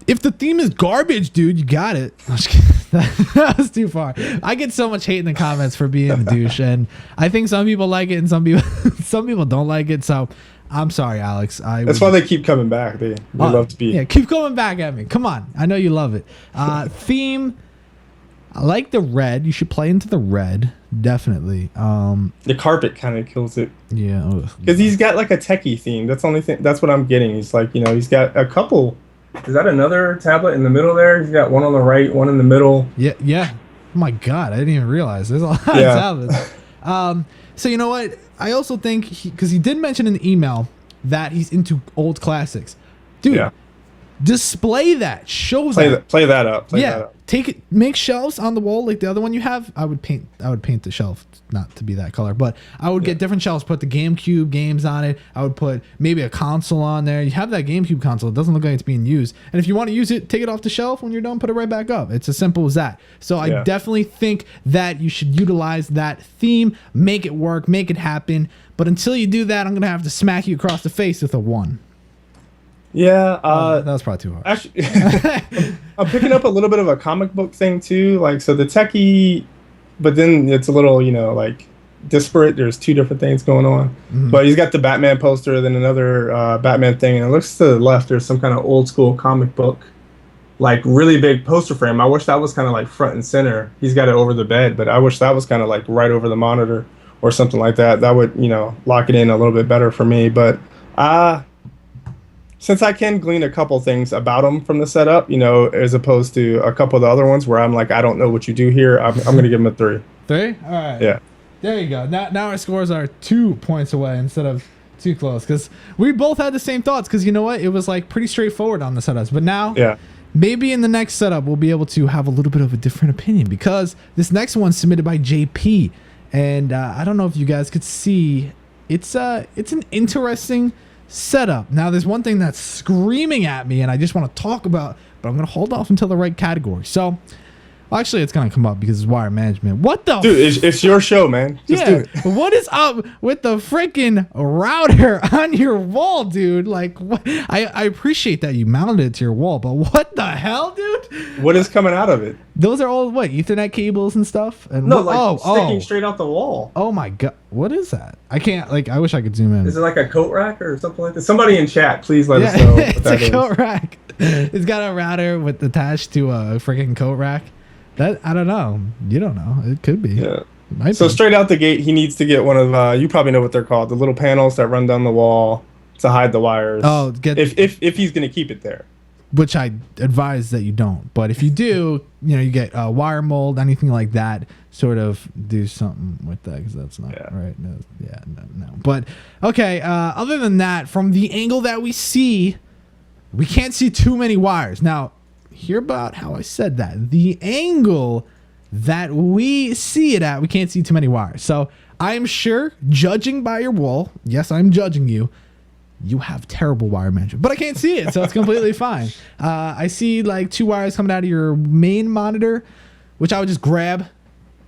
If the theme is garbage, dude, you got it. That was too far. I get so much hate in the comments for being a douche, and I think some people like it and some people don't like it, so I'm sorry, Alex. That's why they keep coming back. They love to be. Yeah, keep coming back at me. Come on. I know you love it. Theme... I like the red. You should play into the red, definitely. The carpet kind of kills it. Yeah, because he's got like a techie theme. That's the only thing. That's what I'm getting. He's like, he's got a couple. Is that another tablet in the middle there? He's got one on the right, one in the middle. Yeah. Oh my God, I didn't even realize there's a lot of tablets. So you know what? I also think because he did mention in the email that he's into old classics, dude. Yeah. Display that. Show that. Play that up. Play that up. Take it. Make shelves on the wall like the other one you have. I would paint the shelf not to be that color, but I would get different shelves. Put the GameCube games on it. I would put maybe a console on there. You have that GameCube console. It doesn't look like it's being used. And if you want to use it, take it off the shelf. When you're done, put it right back up. It's as simple as that. So I definitely think that you should utilize that theme. Make it work. Make it happen. But until you do that, I'm gonna have to smack you across the face with a 1. Yeah, that was probably too hard. Actually, I'm picking up a little bit of a comic book thing too. Like, so the techie, but then it's a little, like disparate. There's 2 different things going on. Mm-hmm. But he's got the Batman poster, then another Batman thing, and it looks to the left. There's some kind of old school comic book like really big poster frame. I wish that was kind of like front and center. He's got it over the bed, but I wish that was kind of like right over the monitor or something like that. That would, lock it in a little bit better for me. But since I can glean a couple things about him from the setup, as opposed to a couple of the other ones where I'm like, I don't know what you do here, I'm going to give him a 3. 3? All right. Yeah. There you go. Now our scores are 2 points away instead of too close, because we both had the same thoughts, because you know what? It was like pretty straightforward on the setups. But now, maybe in the next setup, we'll be able to have a little bit of a different opinion, because this next one's submitted by JP. And I don't know if you guys could see, it's an interesting setup. Now, there's one thing that's screaming at me, and I just want to talk about, but I'm going to hold off until the right category. So, actually, it's going to come up because it's wire management. What the? Dude, it's your show, man. Just do it. What is up with the freaking router on your wall, dude? Like, what? I appreciate that you mounted it to your wall, but what the hell, dude? What is coming out of it? Those are all, Ethernet cables and stuff? And no, sticking straight out the wall. Oh, my God. What is that? I can't, I wish I could zoom in. Is it like a coat rack or something like that? Somebody in chat, please let us know what it's a coat rack. It's got a router attached to a freaking coat rack. That, I don't know. You don't know. It could be. Yeah. So straight out the gate, he needs to get one of you probably know what they're called, the little panels that run down the wall to hide the wires. Oh, if he's going to keep it there. Which I advise that you don't. But if you do, you get wire mold, anything like that. Sort of do something with that, because that's not right. No. But okay. Other than that, from the angle that we see, we can't see too many wires. Now, hear about how I said that. The angle that we see it at, we can't see too many wires. So I'm sure, judging by your wall, yes, I'm judging you, you have terrible wire management. But I can't see it, so it's completely fine. I see like 2 wires coming out of your main monitor, which I would just grab,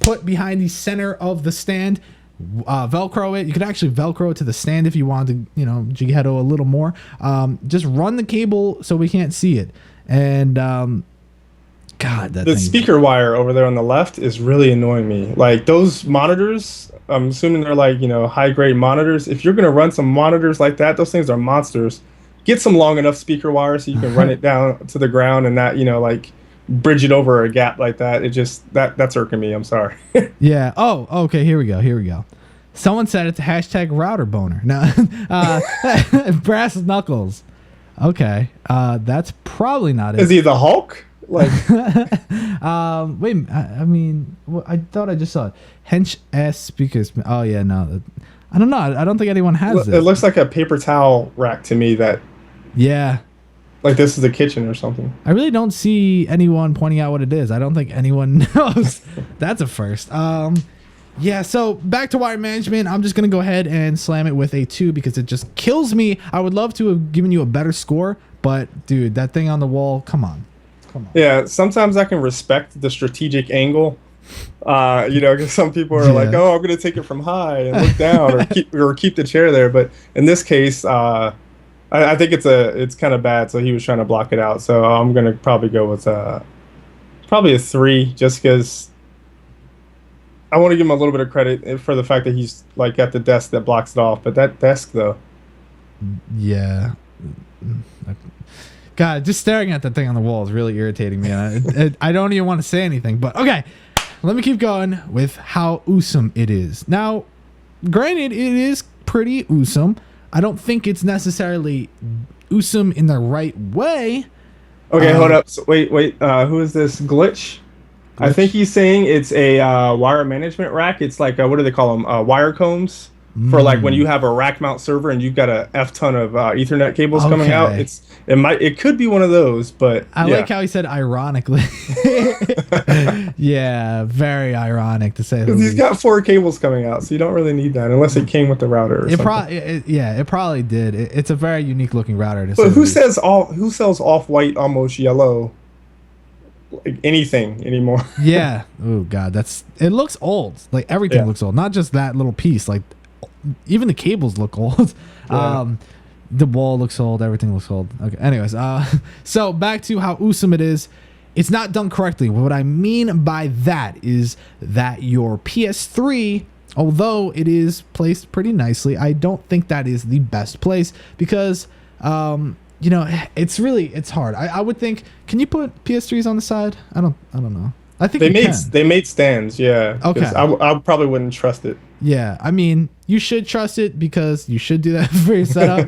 put behind the center of the stand, Velcro it. You could actually Velcro it to the stand if you wanted to, jighead-o a little more. Just run the cable so we can't see it. And God, the speaker wire over there on the left is really annoying me. Like those monitors, I'm assuming they're like high grade monitors. If you're gonna run some monitors like that, those things are monsters. Get some long enough speaker wire so you can run it down to the ground and not like bridge it over a gap like that. It just that's irking me. I'm sorry. Yeah. Oh, okay. Here we go. Someone said it's a hashtag router boner. No, brass knuckles. Okay, that's probably not it. Is he the Hulk? Like, wait. I mean, I thought I just saw it. Hench S speakers. Oh yeah, no. I don't know. I don't think anyone has it. It looks like a paper towel rack to me. Yeah. Like this is the kitchen or something. I really don't see anyone pointing out what it is. I don't think anyone knows. That's a first. Yeah, so back to wire management. I'm just going to go ahead and slam it with a 2 because it just kills me. I would love to have given you a better score, but dude, that thing on the wall, come on. Yeah, sometimes I can respect the strategic angle. Because some people are like, oh, I'm going to take it from high and look down or keep the chair there. But in this case, I think it's kind of bad, so he was trying to block it out. So I'm going to probably go with probably a 3 just because I want to give him a little bit of credit for the fact that he's like got the desk that blocks it off. But that desk, though. Yeah. God, just staring at that thing on the wall is really irritating me. I don't even want to say anything. But okay, let me keep going with how awesome it is. Now, granted, it is pretty awesome. I don't think it's necessarily awesome in the right way. Okay, hold up. So, wait. Who is this? Glitch? I think he's saying it's a wire management rack. It's like what do they call them? Wire combs for like when you have a rack mount server and you've got a F ton of Ethernet cables coming out. It could be one of those, but I like how he said ironically. Yeah, very ironic to say. Because he's got 4 cables coming out, so you don't really need that unless it came with the router. It probably did. It's a very unique looking router. But who sells off-white, almost yellow? Like anything anymore. Yeah. Oh god, it looks old. Like everything looks old. Not just that little piece. Like even the cables look old. Yeah. The wall looks old. Everything looks old. Okay. Anyways, so back to how awesome it is. It's not done correctly. What I mean by that is that your PS3, although it is placed pretty nicely, I don't think that is the best place because it's hard. I would think, can you put PS3s on the side? I don't know. I think they made stands, yeah. Okay. I probably wouldn't trust it. Yeah, I mean, you should trust it because you should do that for your setup.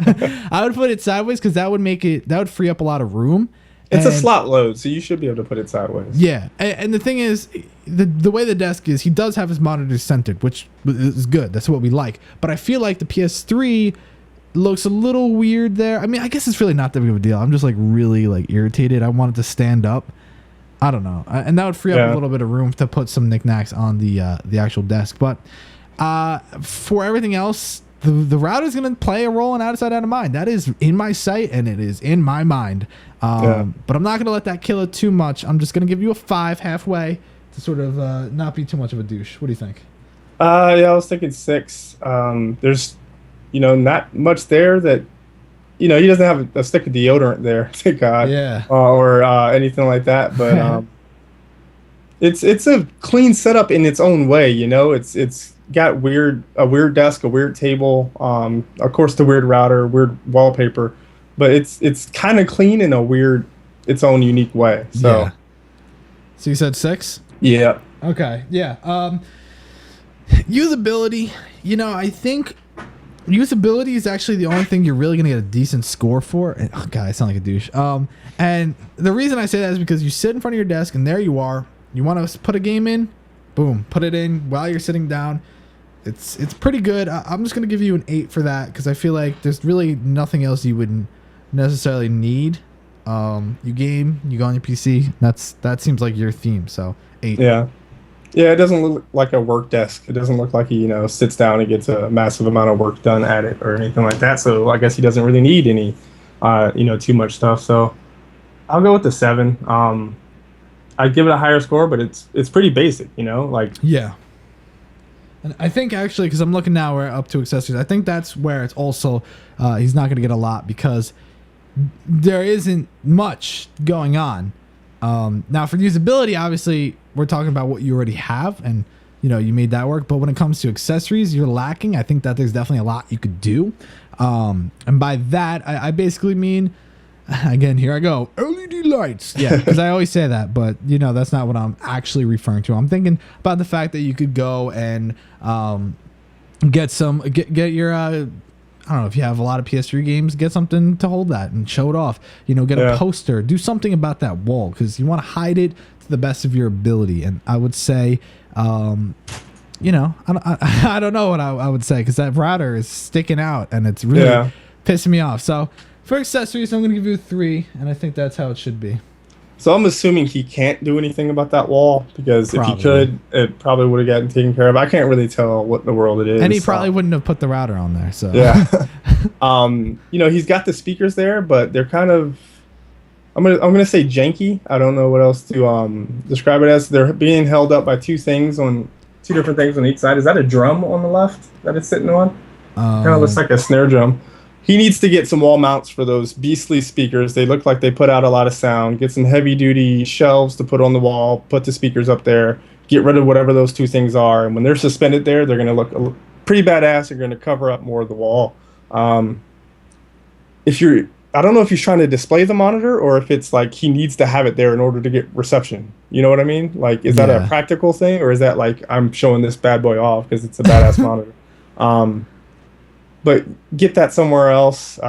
I would put it sideways because that would free up a lot of room. It's a slot load, so you should be able to put it sideways. Yeah, and the thing is, the way the desk is, he does have his monitors centered, which is good. That's what we like. But I feel like the PS3 looks a little weird there. I mean, I guess it's really not that big of a deal. I'm just like really like irritated. I want it to stand up. I don't know, and that would free up a little bit of room to put some knickknacks on the actual desk. But for everything else, the router is going to play a role in out of sight, out of mind. That is in my sight, and it is in my mind. But I'm not going to let that kill it too much. I'm just going to give you a 5 halfway to sort of not be too much of a douche. What do you think? Yeah, I was thinking 6. There's, not much there that, he doesn't have a stick of deodorant there, thank God. Yeah. Or anything like that. But it's a clean setup in its own way. It's got a weird desk, a weird table, of course the weird router, weird wallpaper, but it's kind of clean in its own unique way. So, yeah. So you said 6? Yeah. Okay. Yeah. Usability. I think usability is actually the only thing you're really gonna get a decent score for. Oh God, I sound like a douche. And the reason I say that is because you sit in front of your desk and there you are. You want to put a game in, boom, put it in while you're sitting down. It's pretty good. I'm just gonna give you an 8 for that because I feel like there's really nothing else you wouldn't necessarily need. You game, you go on your PC. That seems like your theme. So 8. Yeah. Yeah, it doesn't look like a work desk. It doesn't look like he, sits down and gets a massive amount of work done at it or anything like that. So I guess he doesn't really need any, too much stuff. So I'll go with the 7. I'd give it a higher score, but it's pretty basic, Yeah. And I think actually, because I'm looking now, we're up to accessories. I think that's where it's also he's not going to get a lot because there isn't much going on. Now for usability, obviously we're talking about what you already have and you made that work, but when it comes to accessories, you're lacking. I think that there's definitely a lot you could do. And by that, I basically mean, again, here I go, LED lights. Yeah, because I always say that, but that's not what I'm actually referring to. I'm thinking about the fact that you could go and get your I don't know if you have a lot of PS3 games, get something to hold that and show it off. Get a poster, do something about that wall because you want to hide it to the best of your ability. And I would say, I don't know what I would say because that router is sticking out and it's really pissing me off. So for accessories, I'm going to give you a 3, and I think that's how it should be. So I'm assuming he can't do anything about that wall because if he could, it probably would have gotten taken care of. I can't really tell what in the world it is. And he probably wouldn't have put the router on there. So yeah, he's got the speakers there, but they're kind of, I'm gonna say janky. I don't know what else to describe it as. They're being held up by two different things on each side. Is that a drum on the left that it's sitting on? Kind of looks like a snare drum. He needs to get some wall mounts for those beastly speakers. They look like they put out a lot of sound. Get some heavy-duty shelves to put on the wall, put the speakers up there, get rid of whatever those two things are. And when they're suspended there, they're going to look pretty badass. They're going to cover up more of the wall. I don't know if he's trying to display the monitor or if it's like he needs to have it there in order to get reception. You know what I mean? Like, is that a practical thing or is that like I'm showing this bad boy off because it's a badass monitor? But get that somewhere else.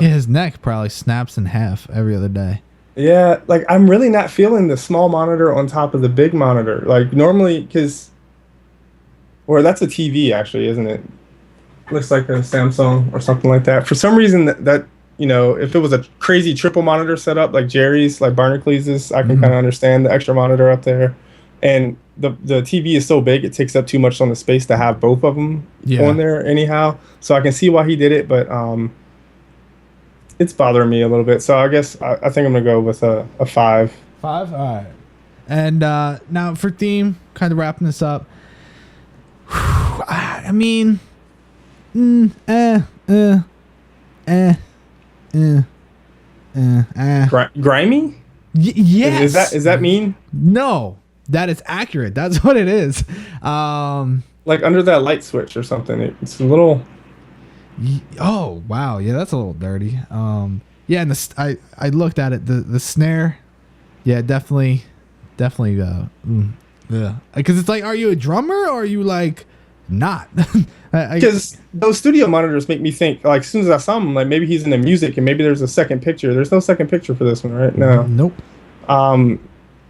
His neck probably snaps in half every other day. Yeah, like I'm really not feeling the small monitor on top of the big monitor. Like normally, or that's a TV actually, isn't it? Looks like a Samsung or something like that. For some reason, that if it was a crazy triple monitor setup like Jerry's, like Barnacle-'s, I can kind of understand the extra monitor up there. And the TV is so big, it takes up too much on the space to have both of them on there anyhow. So I can see why he did it, but it's bothering me a little bit. So I guess I think I'm going to go with a 5. 5? All right. And now for theme, kind of wrapping this up. I mean, grimy? Yes. Is that mean? No. That is accurate. That's what it is. Like under that light switch or something. It's a little. Oh wow, yeah, that's a little dirty. Yeah, Yeah, and I looked at it. The snare, yeah, definitely. Yeah, because it's like, are you a drummer or are you like not? Because those studio monitors make me think, like, as soon as I saw him, like, maybe he's in the music and maybe there's a second picture. There's no second picture for this one, right? No. Nope.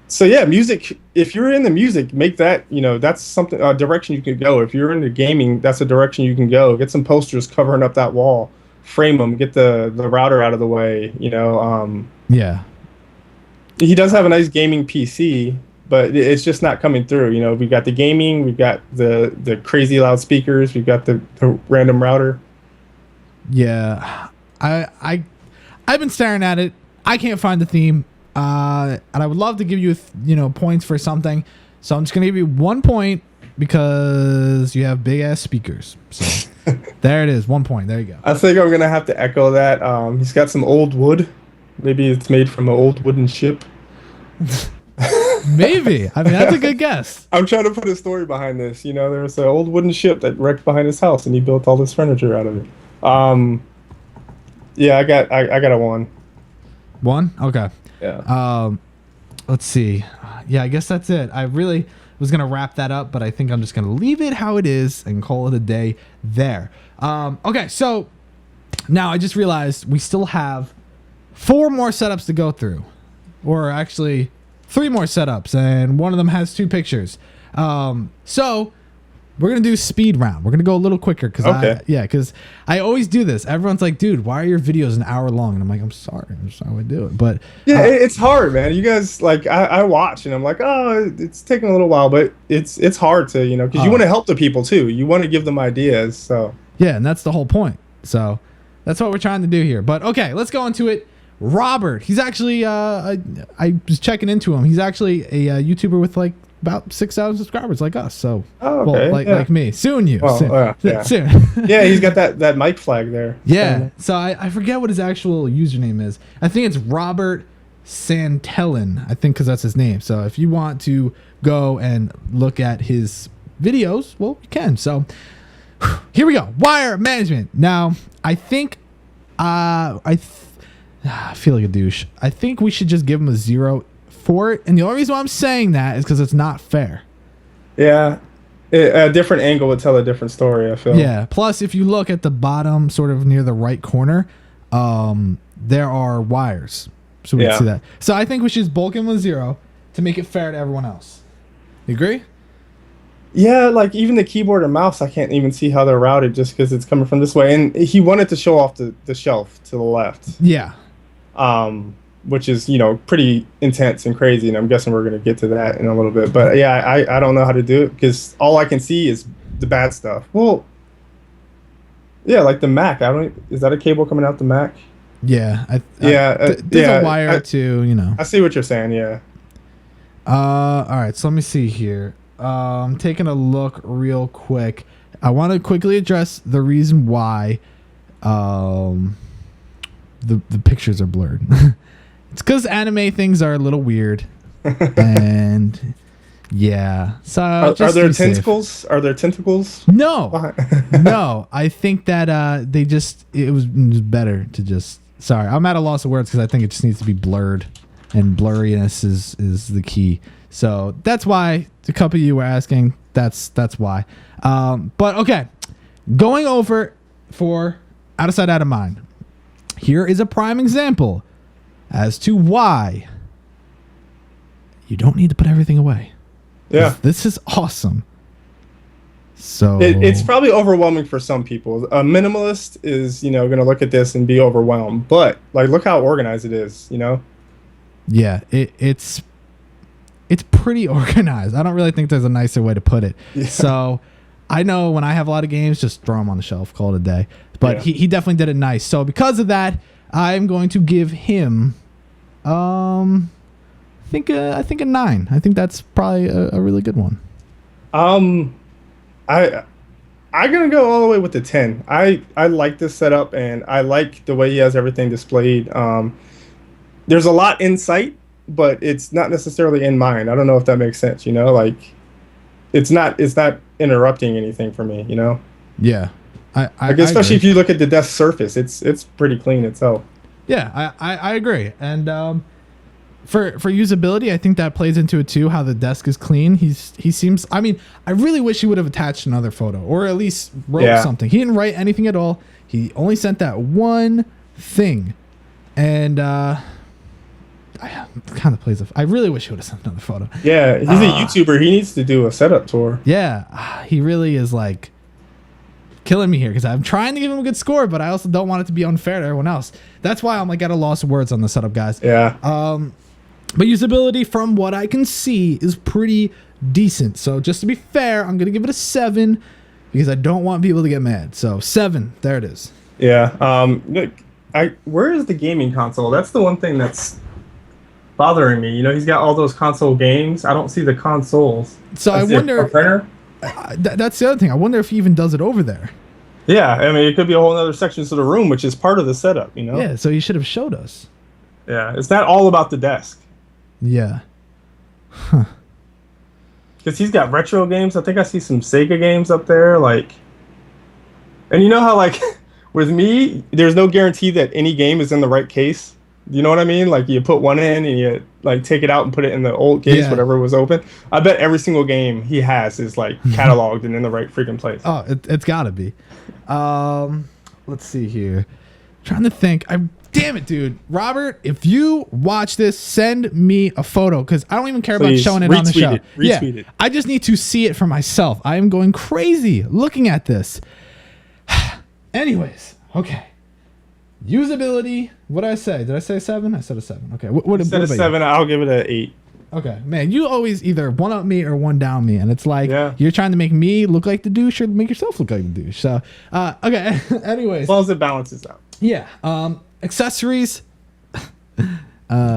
So yeah, music. If you're in the music, make that, that's something, a direction you can go. If you're into gaming, that's a direction you can go. Get some posters covering up that wall, frame them, get the router out of the way. Yeah. He does have a nice gaming PC, but it's just not coming through. We've got the gaming, we've got the crazy loud speakers, we've got the random router. Yeah, I've been staring at it. I can't find the theme, and I would love to give you points for something. So I'm just gonna give you 1 point because you have big ass speakers. So there it is, 1 point. There you go. I think I'm gonna have to echo that. He's got some old wood. Maybe it's made from an old wooden ship. Maybe. I mean, that's a good guess. I'm trying to put a story behind this. There was an old wooden ship that wrecked behind his house, and he built all this furniture out of it. Yeah, I got a 1. 1? Okay. Yeah. Let's see. Yeah, I guess that's it. I really was gonna wrap that up, but I think I'm just gonna leave it how it is and call it a day there. Okay, so now I just realized we still have 4 more setups to go through, or actually 3 more setups, and one of them has 2 pictures. So we're gonna do speed round. We're gonna go a little quicker because I always do this. Everyone's like, "Dude, why are your videos an hour long?" And I'm like, "I'm sorry, that's how I do it." But yeah, it's hard, man. You guys, like, I watch and I'm like, oh, it's taking a little while, but it's hard to because you want to help the people too. You want to give them ideas. So yeah, and that's the whole point. So that's what we're trying to do here. But okay, let's go into it. Robert, he's actually I was checking into him. He's actually a YouTuber with like about 6,000 subscribers, like us. So like me. Soon. Soon. Yeah, he's got that mic flag there. Yeah. So I forget what his actual username is. I think it's Robert Santellin. I think because that's his name. So if you want to go and look at his videos, well, you can. So here we go. Wire management. Now I think I feel like a douche. I think we should just give him a 0 for it. And the only reason why I'm saying that is because it's not fair. Yeah. A different angle would tell a different story, I feel. Yeah. Plus, if you look at the bottom, sort of near the right corner, there are wires. So we can see that. So I think we should just bulk him with 0 to make it fair to everyone else. You agree? Yeah, like even the keyboard and mouse, I can't even see how they're routed just because it's coming from this way. And he wanted to show off the shelf to the left. Yeah. Which is, pretty intense and crazy. And I'm guessing we're going to get to that in a little bit. But yeah, I don't know how to do it because all I can see is the bad stuff. Well, yeah, like the Mac. Is that a cable coming out the Mac? Yeah. There's a wire to, I see what you're saying, yeah. All right, so let me see here. Taking a look real quick. I want to quickly address the reason why the pictures are blurred. It's because anime things are a little weird. And yeah. So are there tentacles? Are there tentacles? No. No. I think that it was better to just sorry. I'm at a loss of words because I think it just needs to be blurred. And blurriness is the key. So that's why a couple of you were asking. That's why. But okay, going over for out of sight, out of mind. Here is a prime example as to why you don't need to put everything away. Yeah, this is awesome. So it's probably overwhelming for some people. A minimalist is going to look at this and be overwhelmed. But like, look how organized it is. Yeah, it's pretty organized. I don't really think there's a nicer way to put it. Yeah. So I know when I have a lot of games, just throw them on the shelf, call it a day. But he definitely did it nice. So because of that, I'm going to give him, I think a 9. I think that's probably a really good one. I'm gonna go all the way with the 10. I like this setup and I like the way he has everything displayed. There's a lot in sight, but it's not necessarily in mind. I don't know if that makes sense. Like it's not interrupting anything for me. Yeah, especially if you look at the desk surface, it's pretty clean itself. Yeah, I agree. And for usability, I think that plays into it too. How the desk is clean. He seems. I mean, I really wish he would have attached another photo or at least wrote something. He didn't write anything at all. He only sent that one thing, and I kind of plays. I really wish he would have sent another photo. Yeah, he's a YouTuber. He needs to do a setup tour. Yeah, he really is like killing me here because I'm trying to give him a good score, but I also don't want it to be unfair to everyone else. That's why I'm like at a loss of words on the setup, guys. Yeah. But usability, from what I can see, is pretty decent. So just to be fair, I'm gonna give it a 7 because I don't want people to get mad. So 7, there it is. Yeah. Look, where is the gaming console? That's the one thing that's bothering me. You know, he's got all those console games. I don't see the consoles. So I wonder. A printer? That's the other thing. I wonder if he even does it over there. Yeah, I mean, it could be a whole other section to the room, which is part of the setup, you know? Yeah, so you should have showed us. Yeah, it's not all about the desk. Yeah. Huh. Because he's got retro games. I think I see some Sega games up there, like... And you know how, like, with me, there's no guarantee that any game is in the right case? You know what I mean? Like, you put one in and you, like, take it out and put it in the old case, whatever was open. I bet every single game he has is, like, cataloged and in the right freaking place. Oh, it's gotta be. Let's see here. Trying to think. Damn it, dude. Robert, if you watch this, send me a photo because I don't even care about showing it on the show. Retweet it. I just need to see it for myself. I am going crazy looking at this. Anyways, okay. Usability. What did I say? Did I say 7? I said a 7. Okay. What said a 7. You? I'll give it an 8. Okay, man. You always either one up me or one down me, and it's like you're trying to make me look like the douche or make yourself look like the douche. So, okay. Anyways, as long as it balances out. Yeah. Accessories. 9.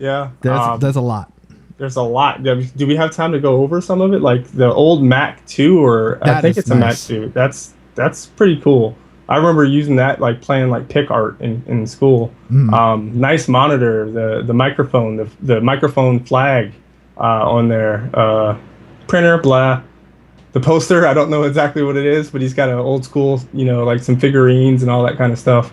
Yeah. There's a lot. There's a lot. Do we have time to go over some of it? Like the old Mac 2, or I think it's nice. A Mac 2. That's pretty cool. I remember using that, like playing like pic art in school. Nice monitor, the microphone, the microphone flag on there, printer, blah. The poster, I don't know exactly what it is, but he's got an old school, you know, like some figurines and all that kind of stuff.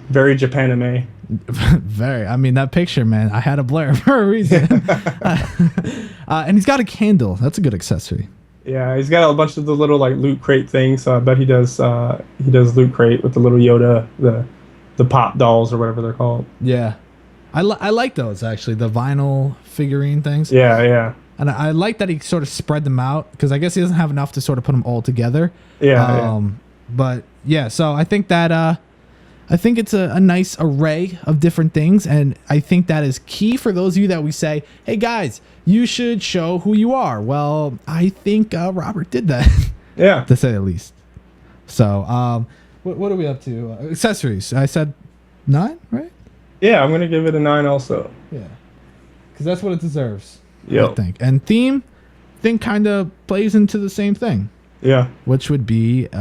Very Japanime. Very. I mean, that picture, man, I had a blur for a reason. And he's got a candle. That's a good accessory. Yeah, he's got a bunch of the little like loot crate things. So I bet he does loot crate with the little Yoda, the pop dolls or whatever they're called. Yeah, I like those actually, the vinyl figurine things. Yeah. And I like that he sort of spread them out because I guess he doesn't have enough to sort of put them all together. Yeah. But yeah, so I think that I think it's a nice array of different things, and I think that is key for those of you that we say, hey guys, you should show who you are. Well, I think Robert did that. Yeah. To say the least. So, what are we up to? Accessories. I said 9, right? Yeah, I'm gonna give it a 9 also. Yeah, because that's what it deserves. Yeah. I think. And theme kind of plays into the same thing. Yeah. Which would be crazy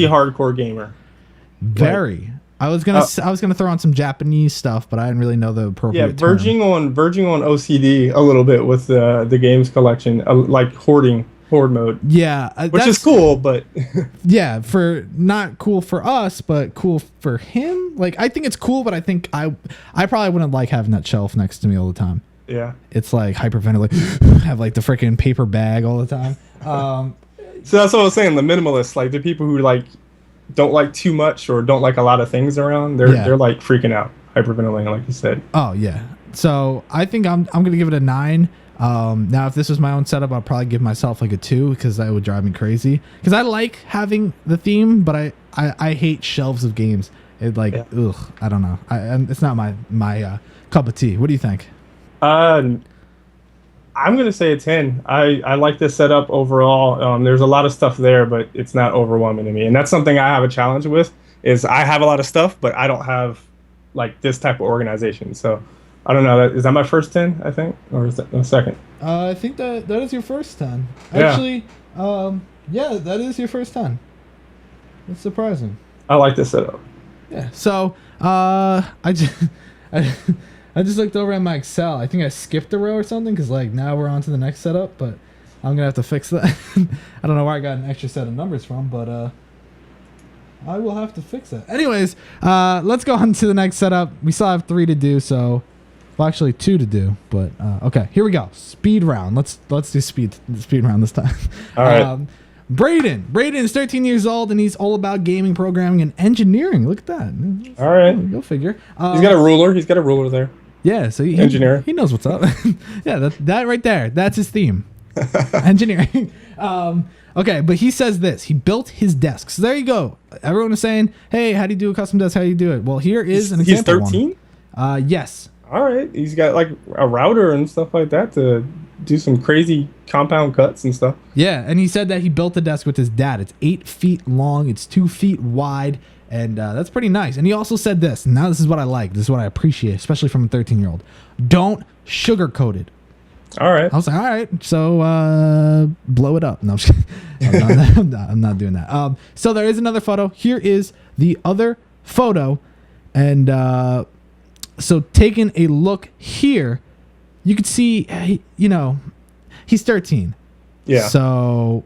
hardcore gamer. Very. I was gonna throw on some Japanese stuff, but I didn't really know the appropriate term. verging on OCD a little bit with the games collection, like horde mode. Yeah, which is cool, but yeah, for not cool for us, but cool for him. Like I think it's cool, but I think I probably wouldn't like having that shelf next to me all the time. Yeah, it's like hyperventilate. Have like the freaking paper bag all the time. So that's what I was saying. The minimalists, like the people who like don't like too much or don't like a lot of things around, they're like freaking out, hyperventilating, like you said. Oh yeah. So I think I'm gonna give it a 9. Now if this was my own setup, I'd probably give myself like a 2 because that would drive me crazy. Because I like having the theme, but I hate shelves of games. It like ugh, I don't know. It's not my cup of tea. What do you think? I'm gonna say a 10. I like this setup overall. There's a lot of stuff there, but it's not overwhelming to me, and that's something I have a challenge with. Is I have a lot of stuff, but I don't have like this type of organization. So I don't know. Is that my first 10? I think, or is that the second? I think that is your first 10. Yeah. Actually, yeah, that is your first 10. That's surprising. I like this setup. Yeah. So I just looked over at my Excel. I think I skipped a row or something because like now we're on to the next setup, but I'm gonna have to fix that. I don't know where I got an extra set of numbers from, but I will have to fix it. Anyways, let's go on to the next setup. We still have 3 to do, so well, actually 2 to do. But okay, here we go. Speed round. Let's do speed round this time. All right. Braden is 13 years old, and he's all about gaming, programming, and engineering. Look at that. All right. Go figure. He's got a ruler. He's got a ruler there. Yeah, so he knows what's up. Yeah, that right there. That's his theme. Engineering. Okay, but he says this. He built his desk. So there you go. Everyone is saying, hey, how do you do a custom desk? How do you do it? Well, here is an example. He's 13? Yes. All right. He's got like a router and stuff like that to do some crazy compound cuts and stuff. Yeah, and he said that he built the desk with his dad. It's 8 feet long. It's 2 feet wide. And that's pretty nice. And he also said this. Now this is what I like. This is what I appreciate, especially from a 13-year-old. Don't sugarcoat it. All right. I was like, all right, so blow it up. No, I'm just kidding. I'm not doing that. So there is another photo. Here is the other photo. And so taking a look here, you can see, he's 13. Yeah. So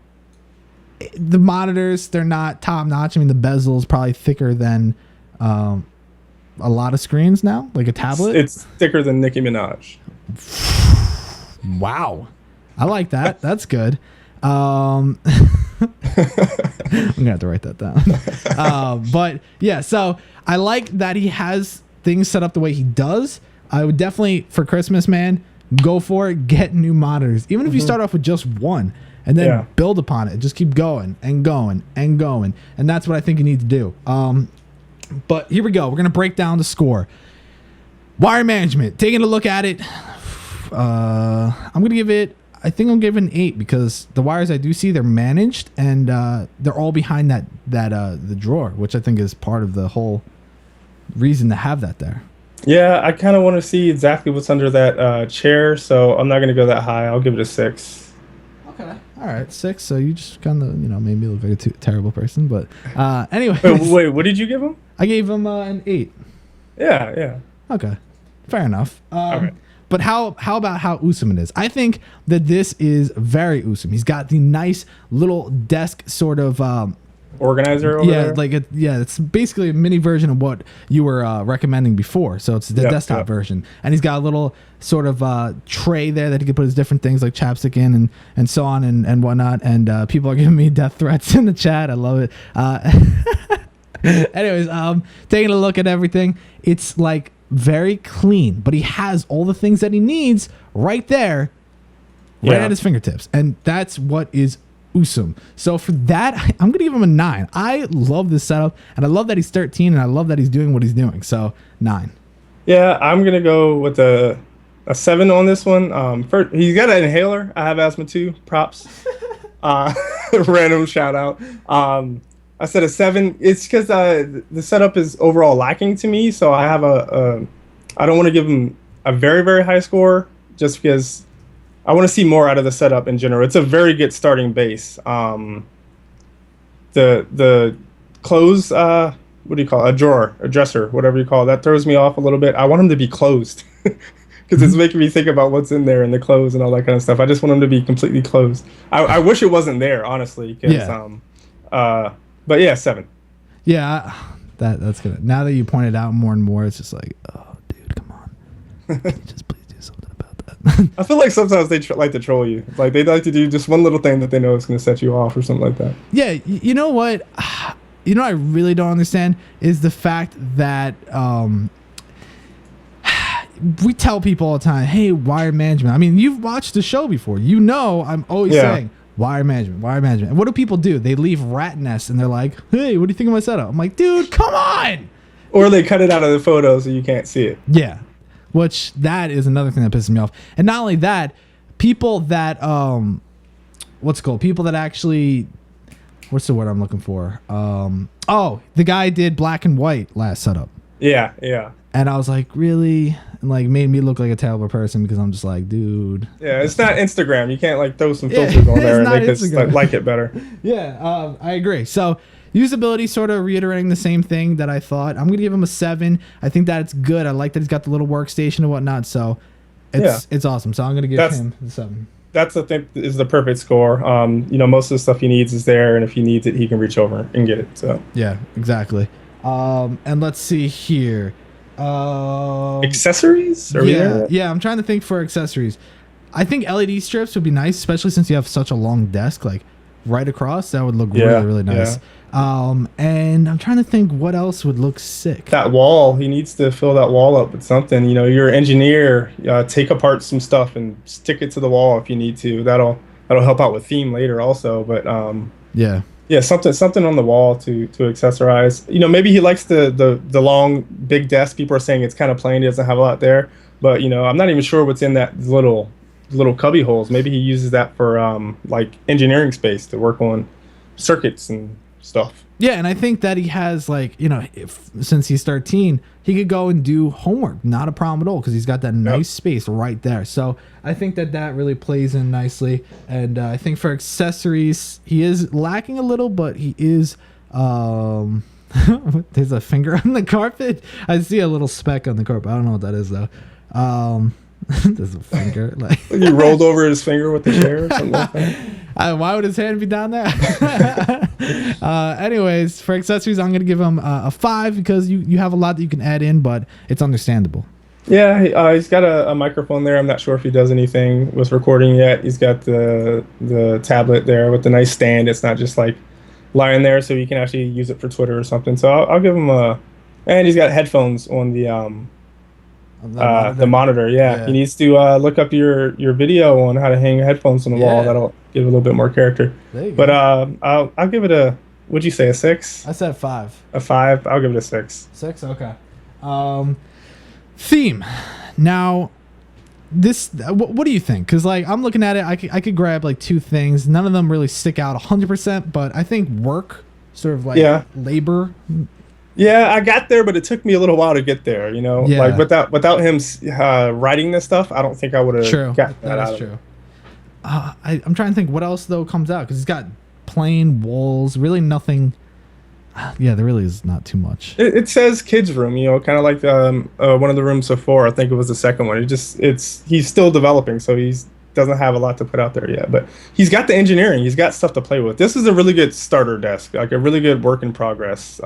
the monitors, they're not top notch. I mean, the bezel is probably thicker than a lot of screens now, like a tablet. It's thicker than Nicki Minaj. Wow. I like that. That's good. I'm gonna have to write that down. But yeah, so I like that he has things set up the way he does. I would definitely, for Christmas, man, go for it. Get new monitors, even if you start off with just one, and then build upon it. Just keep going and going and going, and that's what I think you need to do. But here we go. We're gonna break down the score. Wire management. Taking a look at it. I'm gonna give it. I think I'll give it an 8 because the wires I do see, they're managed and they're all behind the drawer, which I think is part of the whole reason to have that there. Yeah, I kind of want to see exactly what's under that chair, so I'm not gonna go that high. I'll give it a 6. Okay. All right, 6. So you just kind of made me look like a terrible person, but anyway. Wait, what did you give him? I gave him an 8. Yeah. Okay, fair enough. Okay. But how about how awesome it is? I think that this is very awesome. He's got the nice little desk sort of organizer over there? It's basically a mini version of what you were recommending before. So it's the desktop version. And he's got a little sort of tray there that he could put his different things like chapstick in and so on and whatnot. And people are giving me death threats in the chat. I love it. Anyways, taking a look at everything, it's like very clean, but he has all the things that he needs right there, right at his fingertips, and that's what is awesome. So for that, I'm gonna give him a 9. I love this setup, and I love that he's 13, and I love that he's doing what he's doing. So 9. Yeah, I'm gonna go with a 7 on this one. First, he's got an inhaler. I have asthma too. Props. Random shout out. I said a 7. It's because the setup is overall lacking to me, so I have I don't want to give him a very, very high score just because I want to see more out of the setup in general. It's a very good starting base. The clothes, what do you call it? A dresser, whatever you call it, that throws me off a little bit. I want them to be closed because it's making me think about what's in there and the clothes and all that kind of stuff. I just want them to be completely closed. I wish it wasn't there, honestly. But yeah, 7. Yeah, that's good. Now that you pointed out more and more, it's just like, oh, dude, come on. Can you just please do something about that? I feel like sometimes they like to troll you. Like they like to do just one little thing that they know is going to set you off or something like that. Yeah, you know what? You know what I really don't understand is the fact that we tell people all the time, hey, wire management. I mean, you've watched the show before. You know I'm always saying, wire management. And what do people do? They leave rat nests and they're like, hey, what do you think of my setup? I'm like, dude, come on. Or they cut it out of the photo so you can't see it. Yeah. Which that is another thing that pisses me off. And not only that, people that people that actually, what's the word I'm looking for? The guy did black and white last setup. Yeah. And I was like, really? And like made me look like a terrible person because I'm just like, dude. Yeah, it's not Instagram. You can't like throw some filters on there and make us like it better. Yeah, I agree. So usability, sort of reiterating the same thing that I thought. I'm gonna give him a 7. I think that it's good. I like that he's got the little workstation and whatnot. So it's awesome. So I'm gonna give him a 7. that's the thing is the perfect score. Most of the stuff he needs is there, and if he needs it, he can reach over and get it. So yeah, exactly. And let's see here. Accessories? Yeah, I'm trying to think for accessories. I think LED strips would be nice, especially since you have such a long desk, like right across. That would look really, really nice. Yeah. And I'm trying to think what else would look sick. That wall, he needs to fill that wall up with something. You're an engineer. Take apart some stuff and stick it to the wall if you need to. That'll help out with theme later also. But yeah, something on the wall to accessorize. Maybe he likes the long big desk. People are saying it's kind of plain. He doesn't have a lot there. But I'm not even sure what's in that little cubby holes. Maybe he uses that for like engineering space to work on circuits and stuff. Yeah, and I think that he has since he's 13, he could go and do homework, not a problem at all, because he's got that nice space right there. So I think that really plays in nicely. And I think for accessories, he is lacking a little, but he is. There's a finger on the carpet. I see a little speck on the carpet. I don't know what that is though. There's a finger. Like he rolled over his finger with the chair or something like that. Why would his hand be down there? Anyways, for accessories, I'm going to give him a 5 because you have a lot that you can add in, but it's understandable. Yeah, he's got a microphone there. I'm not sure if he does anything with recording yet. He's got the tablet there with the nice stand. It's not just like lying there, so you can actually use it for Twitter or something. So I'll give him and he's got headphones on the monitor. Yeah, he needs to look up your video on how to hang headphones on the wall. That'll give a little bit more character. But I'll give it a. What'd you say? A 6? I said 5. A 5. I'll give it a 6. 6. Okay. Theme. Now, this. What do you think? Because I'm looking at it. I could grab 2 things. None of them really stick out 100%. But I think work, sort of labor. Yeah, I got there, but it took me a little while to get there. Like without him writing this stuff, I don't think I would have got that out. That's true. I'm trying to think what else though comes out, because he's got plain walls, really nothing. Yeah, there really is not too much. It says kids room, kind of like one of the rooms before. I think it was the second one. He's still developing, so he's doesn't have a lot to put out there yet, but he's got the engineering. He's got stuff to play with. This is a really good starter desk, like a really good work in progress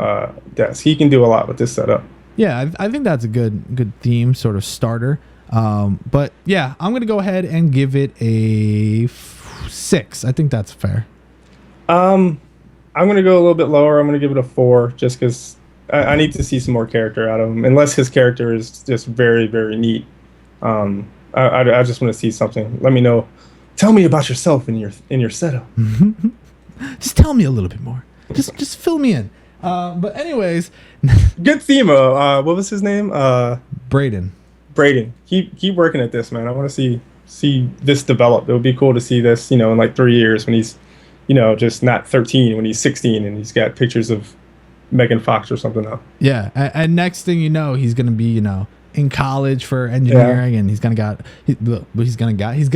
desk. He can do a lot with this setup. Yeah, I think that's a good theme sort of starter. But yeah, I'm gonna go ahead and give it a 6. I think that's fair. I'm gonna go a little bit lower. I'm gonna give it a 4, just because I need to see some more character out of him. Unless his character is just very, very neat. I just want to see something. Let me know. Tell me about yourself in your setup. Just tell me a little bit more. Just fill me in. But anyways, good theme. What was his name? Brennen. Keep working at this, man. I want to see this develop. It would be cool to see this, in 3 years when he's, just not 13, when he's 16 and he's got pictures of Megan Fox or something now. Yeah, and next thing you know, he's gonna be, in college for engineering, and he's gonna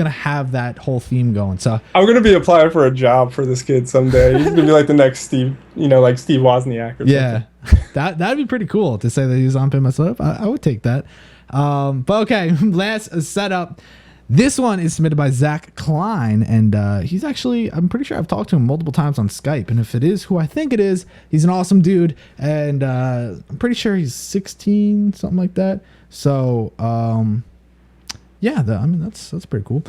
have that whole theme going. So I'm gonna be applying for a job for this kid someday. He's gonna be like the next Steve, like Steve Wozniak or something. that'd be pretty cool to say that he's on Pimp My Setup. I would take that. But okay, last setup. This one is submitted by Zach Klein, and he's actually, I'm pretty sure I've talked to him multiple times on Skype, and if it is who I think it is, he's an awesome dude, and I'm pretty sure he's 16, something like that. So, that's pretty cool.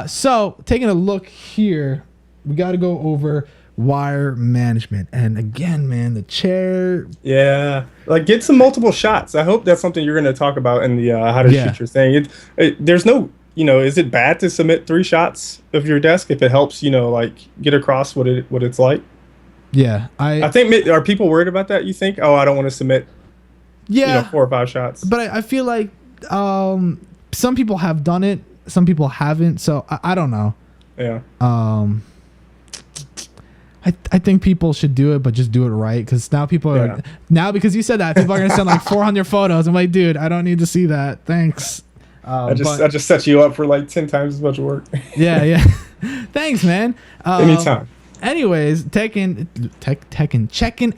So taking a look here, we got to go over wire management, and again, man, the chair. Yeah, get some multiple shots. I hope that's something you're going to talk about in the how to shoot your thing. There's no. Is it bad to submit 3 shots of your desk if it helps, get across what it's like? Yeah, I think, are people worried about that? You think? Oh, I don't want to submit. 4 or 5 shots. But I feel like some people have done it, some people haven't. So I don't know. Yeah. I think people should do it, but just do it right, because now people are because you said that, people are gonna send 400 photos. I'm like, dude, I don't need to see that. Thanks. I just set you up for 10 times as much work. yeah. Thanks, man. Anytime. Anyways, checking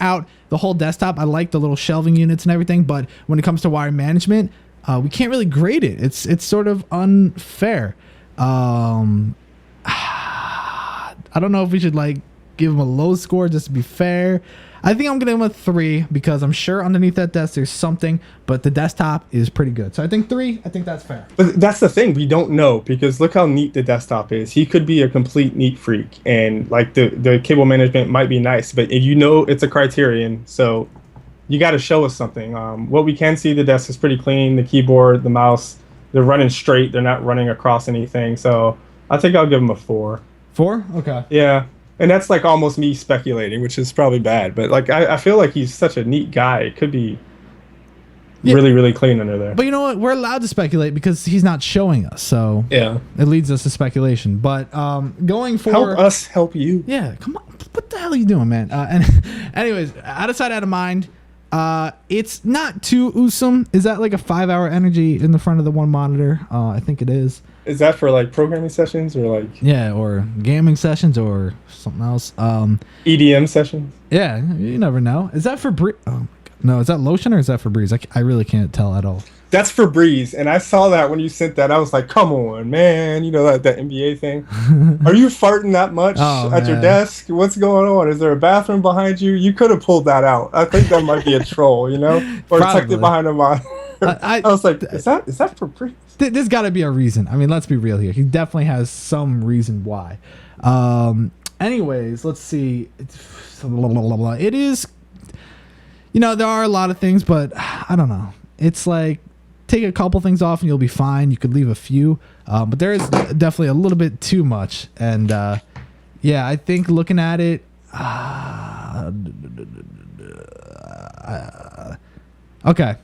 out the whole desktop. I like the little shelving units and everything, but when it comes to wire management, we can't really grade it. It's sort of unfair. I don't know if we should like give him a low score just to be fair. I think I'm gonna give him a 3 because I'm sure underneath that desk there's something, but the desktop is pretty good. So I think 3. I think that's fair. But that's the thing, we don't know, because look how neat the desktop is. He could be a complete neat freak, and like the cable management might be nice, but if you know it's a criterion, so you got to show us something. What we can see, the desk is pretty clean. The keyboard, the mouse, they're running straight. They're not running across anything. So I think I'll give him a 4. 4? Okay. Yeah. And that's like almost me speculating, which is probably bad. But like I feel like he's such a neat guy. It could be really, really clean under there. But you know what? We're allowed to speculate because he's not showing us. So yeah, it leads us to speculation. But going for... Help us help you. Yeah, come on. What the hell are you doing, man? And anyways, out of sight, out of mind. It's not too awesome. Is that like a 5-hour energy in the front of the one monitor? I think it is. Is that for like programming sessions or like... Yeah, or gaming sessions or something else. EDM sessions? Yeah, you never know. Is that for Breeze? Oh my God. No, is that lotion or is that for Breeze? I really can't tell at all. That's for Breeze, and I saw that when you sent that. I was like, come on, man. You know, that NBA thing. Are you farting that much at your desk? What's going on? Is there a bathroom behind you? You could have pulled that out. I think that might be a troll, you know? Or tucked it behind a monitor. I was like, is that for Breeze? There's got to be a reason. I mean, let's be real here. He definitely has some reason why. Anyways, let's see. It is, you know, there are a lot of things, but I don't know. It's like, take a couple things off and you'll be fine. You could leave a few, but there is definitely a little bit too much. And yeah, I think looking at it, okay,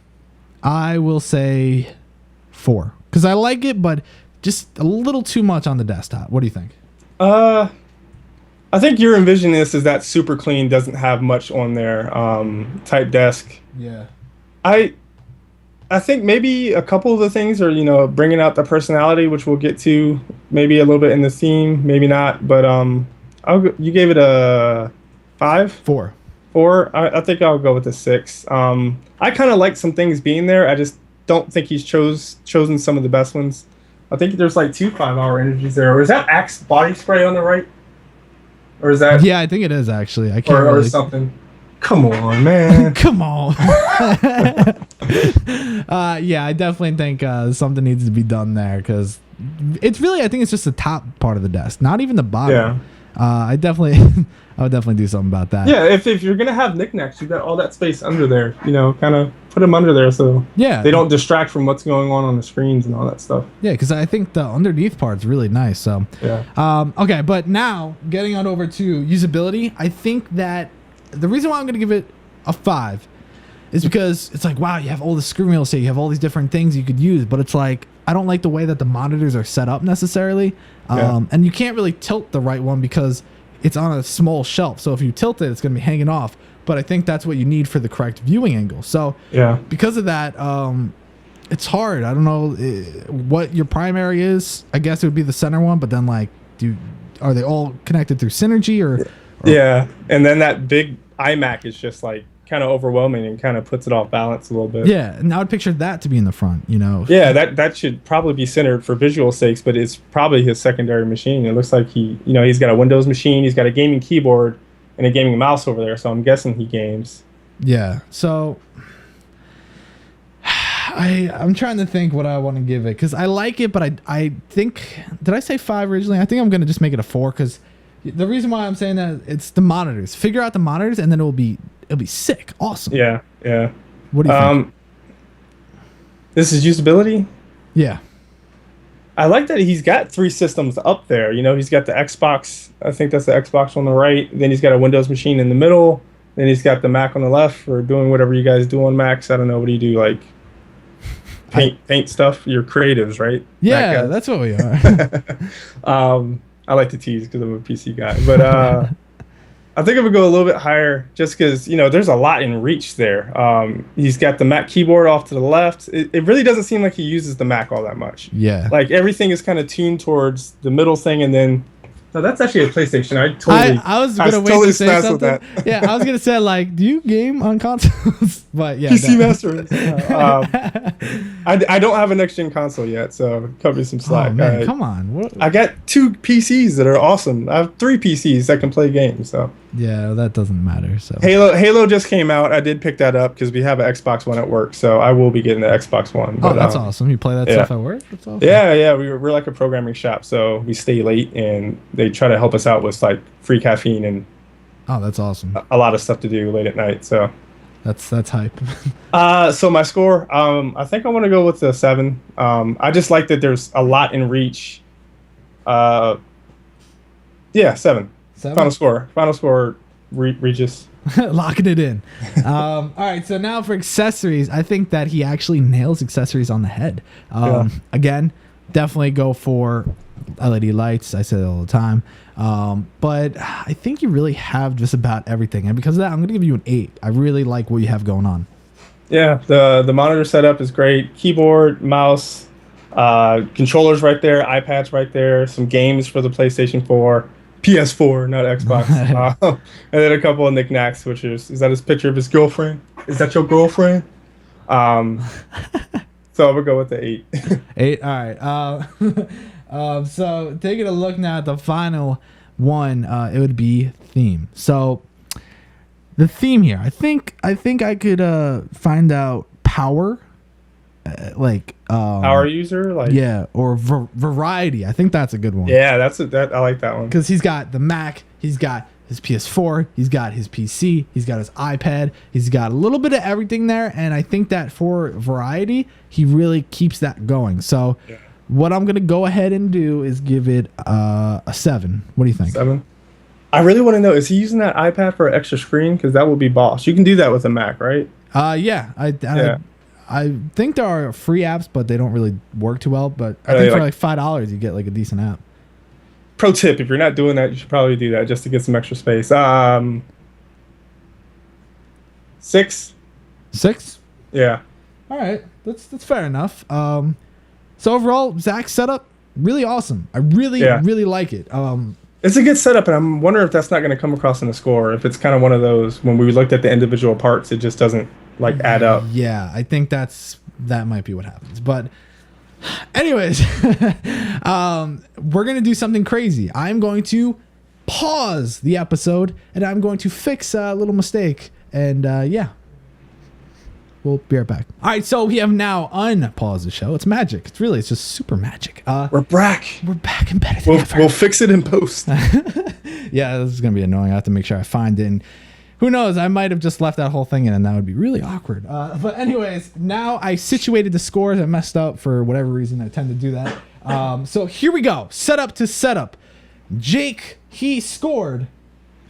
I will say 4 because I like it, but just a little too much on the desktop. What do you think? I think your envision this is that super clean, doesn't have much on there type desk. Yeah. I think maybe a couple of the things are, you know, bringing out the personality, which we'll get to maybe a little bit in the theme, maybe not. But you gave it a 5? 4. 4? I think I'll go with a 6. I kind of like some things being there. I just don't think he's chosen some of the best ones. I think there's like 2 5-hour energies there. Or is that Axe body spray on the right? Or is that... Yeah, I think it is actually. I can't or something. Come on, man. Come on. Yeah, I definitely think something needs to be done there because it's really, I think it's just the top part of the desk, not even the bottom. Yeah. I would definitely do something about that. Yeah, if you're going to have knickknacks, you got all that space under there, you know, kind of put them under there so they don't distract from what's going on the screens and all that stuff. Yeah, because I think the underneath part's really nice. So, yeah. Okay, but now getting on over to usability, I think that the reason why I'm going to give it a 5 is because it's like, wow, you have all the screen real estate, you have all these different things you could use, but it's like, I don't like the way that the monitors are set up necessarily. And you can't really tilt the right one because it's on a small shelf. So if you tilt it, it's going to be hanging off. But I think that's what you need for the correct viewing angle. So because of that, it's hard. I don't know what your primary is. I guess it would be the center one, but then like, are they all connected through synergy or yeah, and then that big iMac is just like kind of overwhelming and kind of puts it off balance a little bit. Yeah, and I would picture that to be in the front, you know. Yeah, that should probably be centered for visual sakes, but it's probably his secondary machine. It looks like he's got a Windows machine, he's got a gaming keyboard and a gaming mouse over there, so I'm guessing he games. Yeah, so I'm trying to think what I want to give it because I like it, but I think, did I say 5 originally? I think I'm going to just make it a 4 because the reason why I'm saying that, it's the monitors. Figure out the monitors, and then it'll be sick, awesome. Yeah. What do you think? This is usability. Yeah, I like that he's got 3 systems up there. You know, he's got the Xbox. I think that's the Xbox on the right. Then he's got a Windows machine in the middle. Then he's got the Mac on the left for doing whatever you guys do on Macs. I don't know, what do you do, like paint stuff? You're creatives, right? Yeah, that's what we are. I like to tease because I'm a PC guy, but I think I would go a little bit higher just because, you know, there's a lot in reach there. He's got the Mac keyboard off to the left. It really doesn't seem like he uses the Mac all that much. Yeah. Like everything is kind of tuned towards the middle thing, and then No, that's actually a PlayStation. I was gonna wait totally to say something. that. Yeah, I was gonna say like, do you game on consoles? But yeah, PC Master Race. I don't have a next gen console yet, so cut me some slack. Oh man, come on. What? I got 2 PCs that are awesome. I have 3 PCs that can play games. So yeah, that doesn't matter. So Halo just came out. I did pick that up because we have an Xbox One at work, so I will be getting the Xbox One. But, that's awesome. You play that stuff at work? That's awesome. Yeah. We're like a programming shop, so we stay late and they try to help us out with like free caffeine and that's awesome. A lot of stuff to do late at night. So that's hype. So my score, I think I want to go with the 7. I just like that there's a lot in reach. 7. Final score, Regis. Locking it in. All right, so now for accessories, I think that he actually nails accessories on the head. Again, definitely go for LED lights. I say it all the time. But I think you really have just about everything. And because of that, I'm going to give you an 8. I really like what you have going on. Yeah, the monitor setup is great. Keyboard, mouse, controllers right there, iPads right there, some games for the PlayStation 4. PS4, not Xbox. And then a couple of knickknacks, which is that his picture of his girlfriend? Is that your girlfriend? So I'm gonna go with the 8. 8, all right. So taking a look now at the final one, it would be theme. So the theme here, I think I could find out power. Power user, or variety. I think that's a good one. Yeah, I like that one because he's got the Mac, he's got his PS4, he's got his PC, he's got his iPad, he's got a little bit of everything there, and I think that for variety, he really keeps that going. So, what I'm gonna go ahead and do is give it a 7. What do you think? 7. I really want to know: is he using that iPad for an extra screen? Because that would be boss. You can do that with a Mac, right? Yeah. I think there are free apps, but they don't really work too well. But I think for like $5, you get like a decent app. Pro tip: if you're not doing that, you should probably do that just to get some extra space. 6. 6? Yeah. All right, that's fair enough. So overall, Zach's setup really awesome. I really like it. It's a good setup, and I'm wondering if that's not going to come across in the score. If it's kind of one of those when we looked at the individual parts, it just doesn't add up. Yeah, I think that might be what happens. But anyways, we're gonna do something crazy. I'm going to pause the episode and I'm going to fix a little mistake. And we'll be right back. All right, so we have now unpaused the show. It's magic. It's just super magic. We're back. We're back and better than ever. We'll fix it in post. Yeah, this is gonna be annoying. I have to make sure I find it. And who knows? I might have just left that whole thing in, and that would be really awkward. But anyways, now I situated the scores. I messed up for whatever reason. I tend to do that. So here we go. Setup to setup. Jake, he scored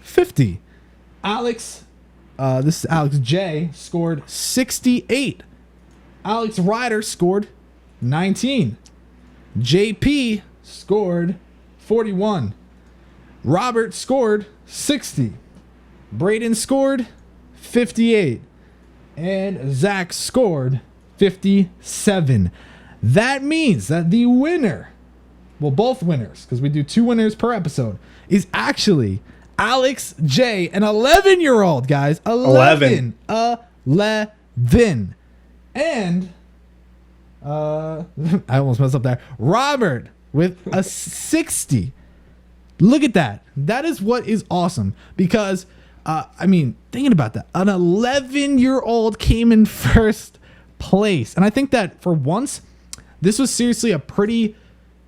50. Alex, this is Alex J, scored 68. Alex Ryder scored 19. JP scored 41. Robert scored 60. Braden scored 58. And Zach scored 57. That means that the winner, well, both winners, because we do 2 winners per episode, is actually Alex J, an 11-year-old, guys. 11. And I almost messed up there. Robert with a 60. Look at that. That is what is awesome, because thinking about that, an 11-year-old came in first place. And I think that for once, this was seriously a pretty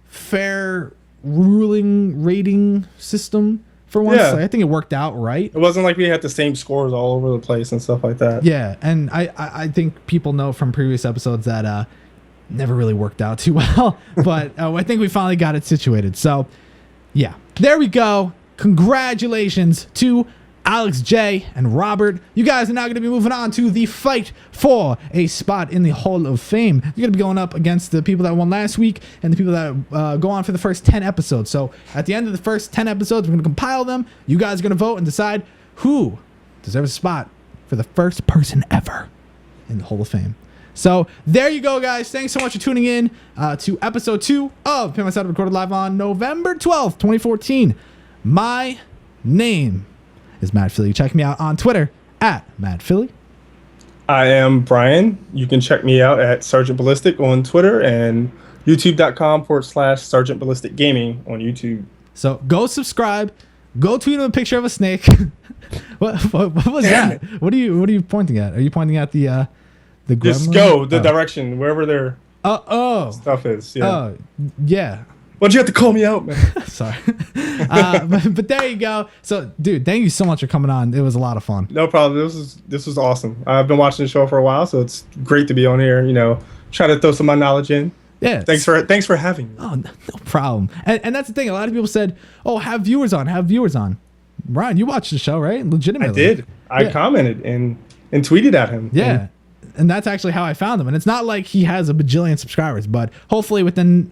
fair rating system for once. Yeah. Like, I think it worked out right. It wasn't like we had the same scores all over the place and stuff like that. Yeah, and I think people know from previous episodes that never really worked out too well. But I think we finally got it situated. So, yeah, there we go. Congratulations to Alex J and Robert. You guys are now going to be moving on to the fight for a spot in the Hall of Fame. You're going to be going up against the people that won last week and the people that go on for the first 10 episodes. So at the end of the first 10 episodes, we're going to compile them. You guys are going to vote and decide who deserves a spot for the first person ever in the Hall of Fame. So there you go, guys. Thanks so much for tuning in to episode 2 of Pimp My Setup, recorded live on November 12th, 2014. My name is Matt Philie. Check me out on Twitter at Matt Philie. I am Brian. You can check me out at SrgntBallistic on Twitter and youtube.com/SrgntBallistic Gaming on YouTube. So go subscribe. Go tweet him a picture of a snake. What was that? What are you pointing at? Are you pointing at the gremlin? Just go the direction wherever their stuff is. Yeah. Yeah. Why'd you have to call me out, man? Sorry. But there you go. So, dude, thank you so much for coming on. It was a lot of fun. No problem. This was awesome. I've been watching the show for a while, so it's great to be on here. Try to throw some of my knowledge in. Yeah. Thanks for having me. Oh, no problem. And that's the thing. A lot of people said, "Oh, have viewers on. Have viewers on." Ryan, you watched the show, right? Legitimately. I did. I commented and tweeted at him. Yeah. And that's actually how I found him. And it's not like he has a bajillion subscribers, but hopefully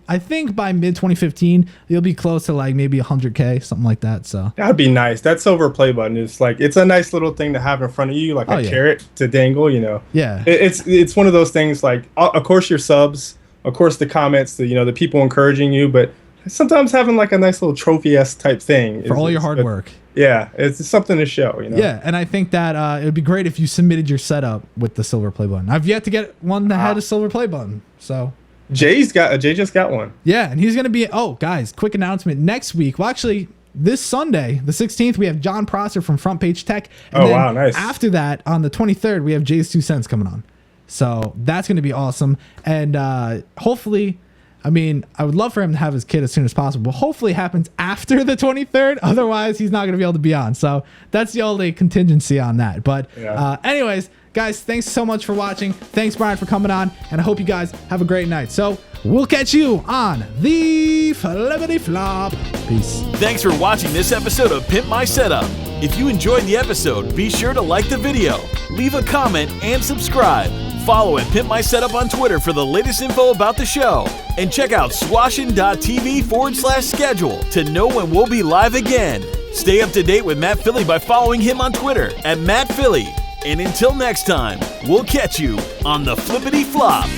I think by mid 2015, he'll be close to like maybe 100K, something like that. So that'd be nice. That silver play button is like, it's a nice little thing to have in front of you, like a carrot to dangle, Yeah. It's one of those things like, of course your subs, of course the comments, the people encouraging you, but sometimes having like a nice little trophy-esque type thing. For all your hard work. Yeah, it's something to show, Yeah, and I think that it would be great if you submitted your setup with the silver play button. I've yet to get one that had a silver play button, so. Jay just got one. Yeah, and he's going to be, guys, quick announcement. Next week, well, actually, this Sunday, the 16th, we have John Prosser from Front Page Tech. And wow, nice. After that, on the 23rd, we have Jay's 2 Cents coming on. So that's going to be awesome. And hopefully, I would love for him to have his kid as soon as possible, but hopefully it happens after the 23rd. Otherwise, he's not going to be able to be on. So that's the only contingency on that. But anyways, guys, thanks so much for watching. Thanks, Brian, for coming on. And I hope you guys have a great night. So we'll catch you on the Flippity Flop. Peace. Thanks for watching this episode of Pimp My Setup. If you enjoyed the episode, be sure to like the video, leave a comment, and subscribe. Follow at Pimp My Setup on Twitter for the latest info about the show. And check out swashin.tv/schedule to know when we'll be live again. Stay up to date with Matt Philie by following him on Twitter at Matt Philie. And until next time, we'll catch you on the Flippity Flop.